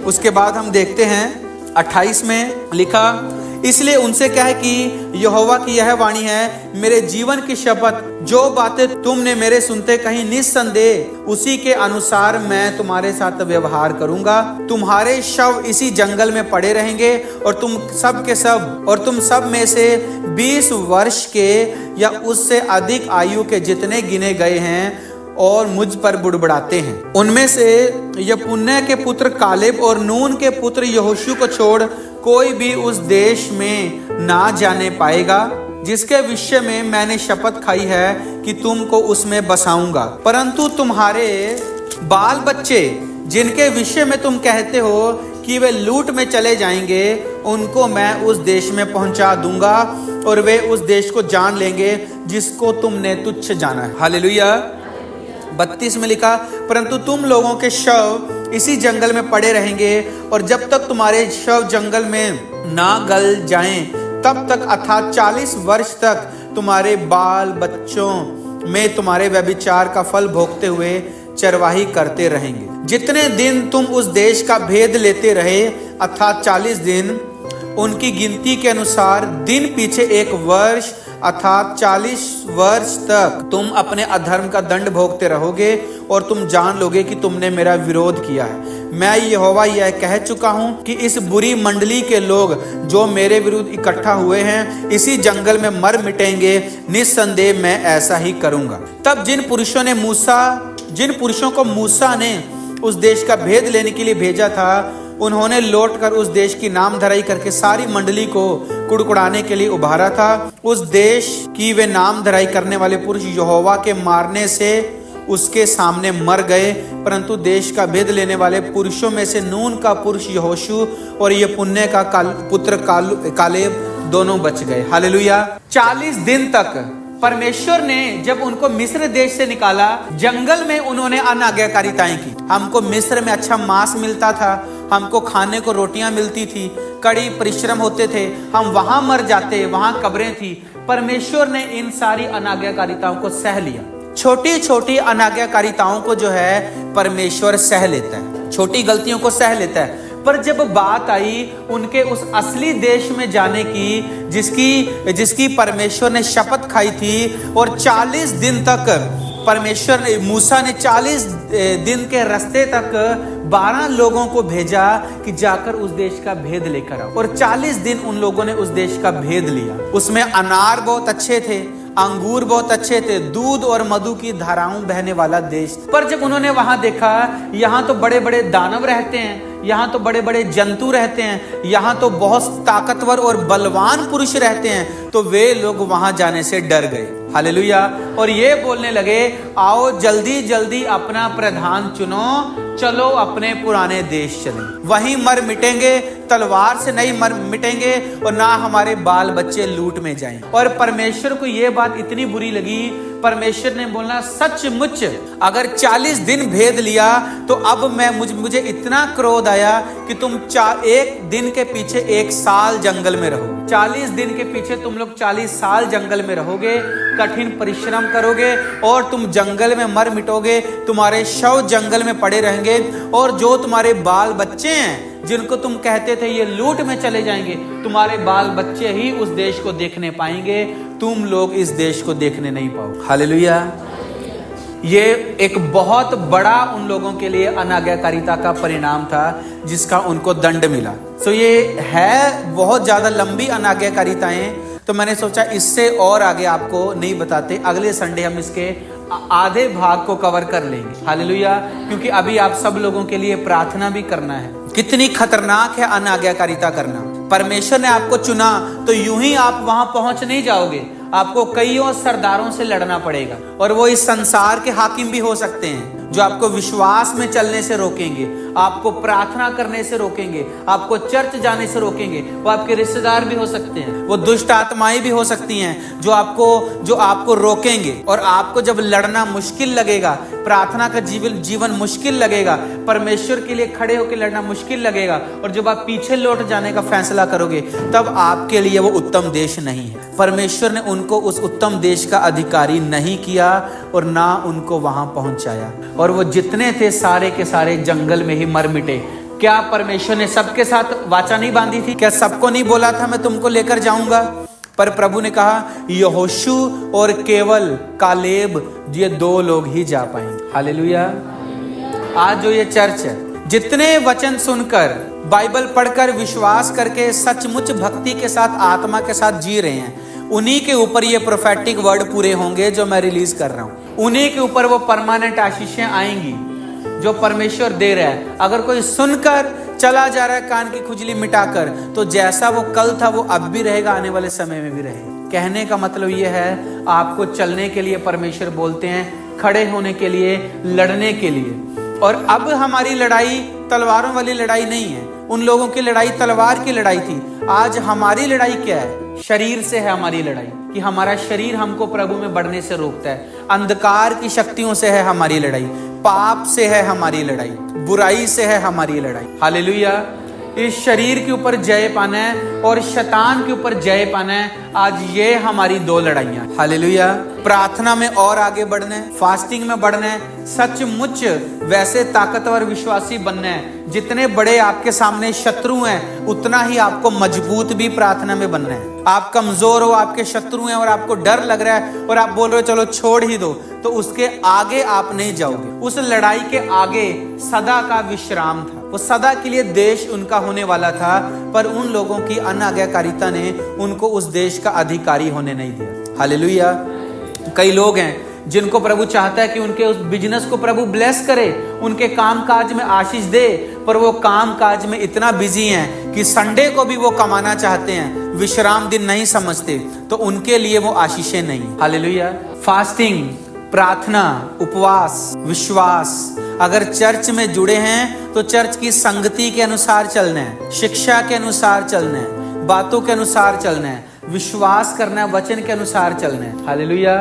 उसके बाद हम देखते हैं 28 में लिखा, इसलिए उनसे कह कि यहोवा की यह वाणी है, मेरे जीवन की शपथ, जो बातें तुमने मेरे सुनते कही निस्संदेह उसी के अनुसार मैं तुम्हारे साथ व्यवहार करूंगा। तुम्हारे शव इसी जंगल में पड़े रहेंगे और तुम सब में से 20 वर्ष के या उससे अधिक आयु के जितने गिने गए हैं और मुझ पर बुड़बुड़ाते हैं, उनमें से यपुन्ने के पुत्र कालेब और नून के पुत्र यहोशू को छोड़ कोई भी उस देश में ना जाने पाएगा जिसके विषय में मैंने शपथ खाई है कि तुमको उसमें बसाऊंगा। परंतु तुम्हारे बाल बच्चे जिनके विषय में तुम कहते हो कि वे लूट में चले जाएंगे, उनको मैं उस देश में पहुंचा दूंगा और वे उस देश को जान लेंगे जिसको तुमने तुच्छ जाना है। हालेलुया। 32 में लिखा, परंतु तुम लोगों के शव इसी जंगल में पड़े रहेंगे और जब तक तुम्हारे शव जंगल में ना गल जाएं, तब तक अर्थात 40 वर्ष तक तुम्हारे बाल बच्चों में तुम्हारे व्यभिचार का फल भोगते हुए चरवाही करते रहेंगे। जितने दिन तुम उस देश का भेद लेते रहे, अर्थात 40 दिन, उनकी गिनती के अनुसार दिन पीछे 1 वर्ष, अर्थात 40 वर्ष तक तुम अपने अधर्म का दंड भोगते रहोगे और तुम जान लोगे कि तुमने मेरा विरोध किया है। मैं यहोवा यह कह चुका हूं कि इस बुरी मंडली के लोग जो मेरे विरुद्ध इकट्ठा हुए हैं इसी जंगल में मर मिटेंगे, निस्संदेह मैं ऐसा ही करूंगा। तब जिन पुरुषों को मूसा ने उस देश का भेद लेने के लिए भेजा था, उन्होंने लौटकर उस देश की नाम धराई करके सारी मंडली को कुड़कुड़ाने के लिए उभारा था। उस देश की वे नाम धराई करने वाले पुरुष यहोवा के मारने से उसके सामने मर गए, परंतु देश का भेद लेने वाले पुरुषों में से नून का पुरुष यहोशू और यपुन्ने का पुत्र कालेब दोनों बच गए। हालेलुया। 40 दिन तक परमेश्वर ने जब उनको मिस्र देश से निकाला, जंगल में उन्होंने अनाज्ञाकारिताएं की। हमको मिस्र में अच्छा मांस मिलता था, हमको खाने को रोटियां मिलती थी, कड़ी परिश्रम होते थे, हम वहां मर जाते, वहां कब्रें थी। परमेश्वर ने इन सारी अनाज्ञाकारिताओं को सह लिया। छोटी छोटी अनाज्ञाकारिताओं को जो है परमेश्वर सह लेता है, छोटी गलतियों को सह लेता है। पर जब बात आई उनके उस असली देश में जाने की जिसकी परमेश्वर ने शपथ खाई थी, और 40 दिन तक मूसा ने 40 दिन के रास्ते तक 12 लोगों को भेजा कि जाकर उस देश का भेद लेकर आओ, और 40 दिन उन लोगों ने उस देश का भेद लिया। उसमें अनार बहुत अच्छे थे, अंगूर बहुत अच्छे थे, दूध और मधु की धाराओं बहने वाला देश। पर जब उन्होंने वहां देखा यहाँ तो बड़े बड़े दानव रहते हैं, यहाँ तो बड़े बड़े जंतु रहते हैं, यहाँ तो बहुत ताकतवर और बलवान पुरुष रहते हैं, तो वे लोग वहां जाने से डर गए। हालेलुया। और ये बोलने लगे, आओ जल्दी जल्दी अपना प्रधान चुनो, चलो अपने पुराने देश चलें, वहीं मर मिटेंगे, तलवार से नहीं मर मिटेंगे और ना हमारे बाल बच्चे लूट में जाएं। और परमेश्वर को ये बात इतनी बुरी लगी, परमेश्वर ने बोलना, सचमुच अगर 40 दिन भेद लिया तो अब मुझे इतना क्रोध आया कि तुम 1 दिन के पीछे 1 साल जंगल में रहो। 40 दिन के पीछे तुम लोग 40 साल जंगल में रहोगे, कठिन परिश्रम करोगे और तुम जंगल में मर मिटोगे, तुम्हारे शव जंगल में पड़े रहेंगे, और जो तुम्हारे बाल बच्चे हैं जिनको तुम कहते थे ये लूट में चले जाएंगे, तुम्हारे बाल बच्चे ही उस देश को देखने पाएंगे, तुम लोग इस देश को देखने नहीं पाओ। हालेलुया। ये एक बहुत बड़ा उन लोगों के लिए अनाज्ञाकारिता का परिणाम था जिसका उनको दंड मिला। सो ये है बहुत ज्यादा लंबी अनाज्ञाकारिताएं, तो मैंने सोचा इससे और आगे आपको नहीं बताते, अगले संडे हम इसके आधे भाग को कवर कर लेंगे। हालेलुया। क्योंकि अभी आप सब लोगों के लिए प्रार्थना भी करना है। कितनी खतरनाक है अनाज्ञाकारिता करना। परमेश्वर ने आपको चुना तो यूं ही आप वहां पहुंच नहीं जाओगे, आपको कईयों सरदारों से लड़ना पड़ेगा। और वो इस संसार के हाकिम भी हो सकते हैं जो आपको विश्वास में चलने से रोकेंगे, आपको प्रार्थना करने से रोकेंगे, आपको चर्च जाने से रोकेंगे। वो आपके रिश्तेदार भी हो सकते हैं, वो दुष्ट आत्माएं भी हो सकती हैं जो आपको रोकेंगे। और आपको जब लड़ना मुश्किल लगेगा, प्रार्थना का जीवन मुश्किल लगेगा, परमेश्वर के लिए खड़े होकर लड़ना मुश्किल लगेगा, और जब आप पीछे लौट जाने का फैसला करोगे, तब आपके लिए वो उत्तम देश नहीं है। परमेश्वर ने उनको उस उत्तम देश का अधिकारी नहीं किया और ना उनको वहां पहुंचाया, और वो जितने थे सारे के सारे जंगल में ही मर मिटे। क्या परमेश्वर ने सबके साथ वाचा नहीं बांधी थी? क्या सबको नहीं बोला था मैं तुमको लेकर जाऊंगा? पर प्रभु ने कहा यहोशू और केवल कालेब, ये 2 लोग ही जा पाएंगे। हालेलुया। आज जो ये चर्च है, जितने वचन सुनकर, बाइबल पढ़कर, विश्वास करके, सचमुच भक्ति के साथ, आत्मा के साथ जी रहे हैं, उन्हीं के ऊपर ये प्रोफेटिक वर्ड पूरे होंगे जो मैं रिलीज कर रहा हूं। उन्हीं के ऊपर वो परमानेंट आशीषें आएंगी जो परमेश्वर दे रहा है। अगर कोई सुनकर चला जा रहा है कान की खुजली मिटाकर, तो जैसा वो कल था वो अब भी रहेगा, आने वाले समय में भी रहेगा। कहने का मतलब ये है, आपको चलने के लिए परमेश्वर बोलते हैं, खड़े होने के लिए, लड़ने के लिए। और अब हमारी लड़ाई तलवारों वाली लड़ाई नहीं है। उन लोगों की लड़ाई तलवार की लड़ाई थी। आज हमारी लड़ाई क्या है? शरीर से है हमारी लड़ाई, कि हमारा शरीर हमको प्रभु में बढ़ने से रोकता है। अंधकार की शक्तियों से है हमारी लड़ाई, पाप से है हमारी लड़ाई, बुराई से है हमारी लड़ाई। हालेलुया। इस शरीर के ऊपर जय पाना है और शैतान के ऊपर जय पाना है। आज ये हमारी 2 लड़ाइयां। हालेलुया। प्रार्थना में और आगे बढ़ना है, फास्टिंग में बढ़ना है, सचमुच वैसे ताकतवर विश्वासी बनना है। जितने बड़े आपके सामने शत्रु हैं, उतना ही आपको मजबूत भी प्रार्थना में बनना है। आप कमजोर हो, आपके शत्रु हैं और आपको डर लग रहा है और आप बोल रहे हो चलो छोड़ ही दो, तो उसके आगे आप नहीं जाओगे। उस लड़ाई के आगे सदा का विश्राम था। वो सदा के लिए देश उनका होने वाला था, पर उन लोगों की अनाज्ञाकारिता ने उनको उस देश का अधिकारी होने नहीं दिया। हालेलुया। कई लोग हैं जिनको प्रभु चाहता है कि उनके उस बिजनेस को प्रभु ब्लेस करे, उनके काम काज में आशीष दे, पर वो काम काज में इतना बिजी हैं कि संडे को भी वो कमाना चाहते हैं, विश्राम दिन नहीं समझते, तो उनके लिए वो आशीषें नहीं। हालेलुया। फास्टिंग, प्रार्थना, उपवास, विश्वास, अगर चर्च में जुड़े हैं तो चर्च की संगति के अनुसार चलना है, शिक्षा के अनुसार चलना है, बातों के अनुसार चलना है, विश्वास करना है, वचन के अनुसार चलना है। हालेलुया।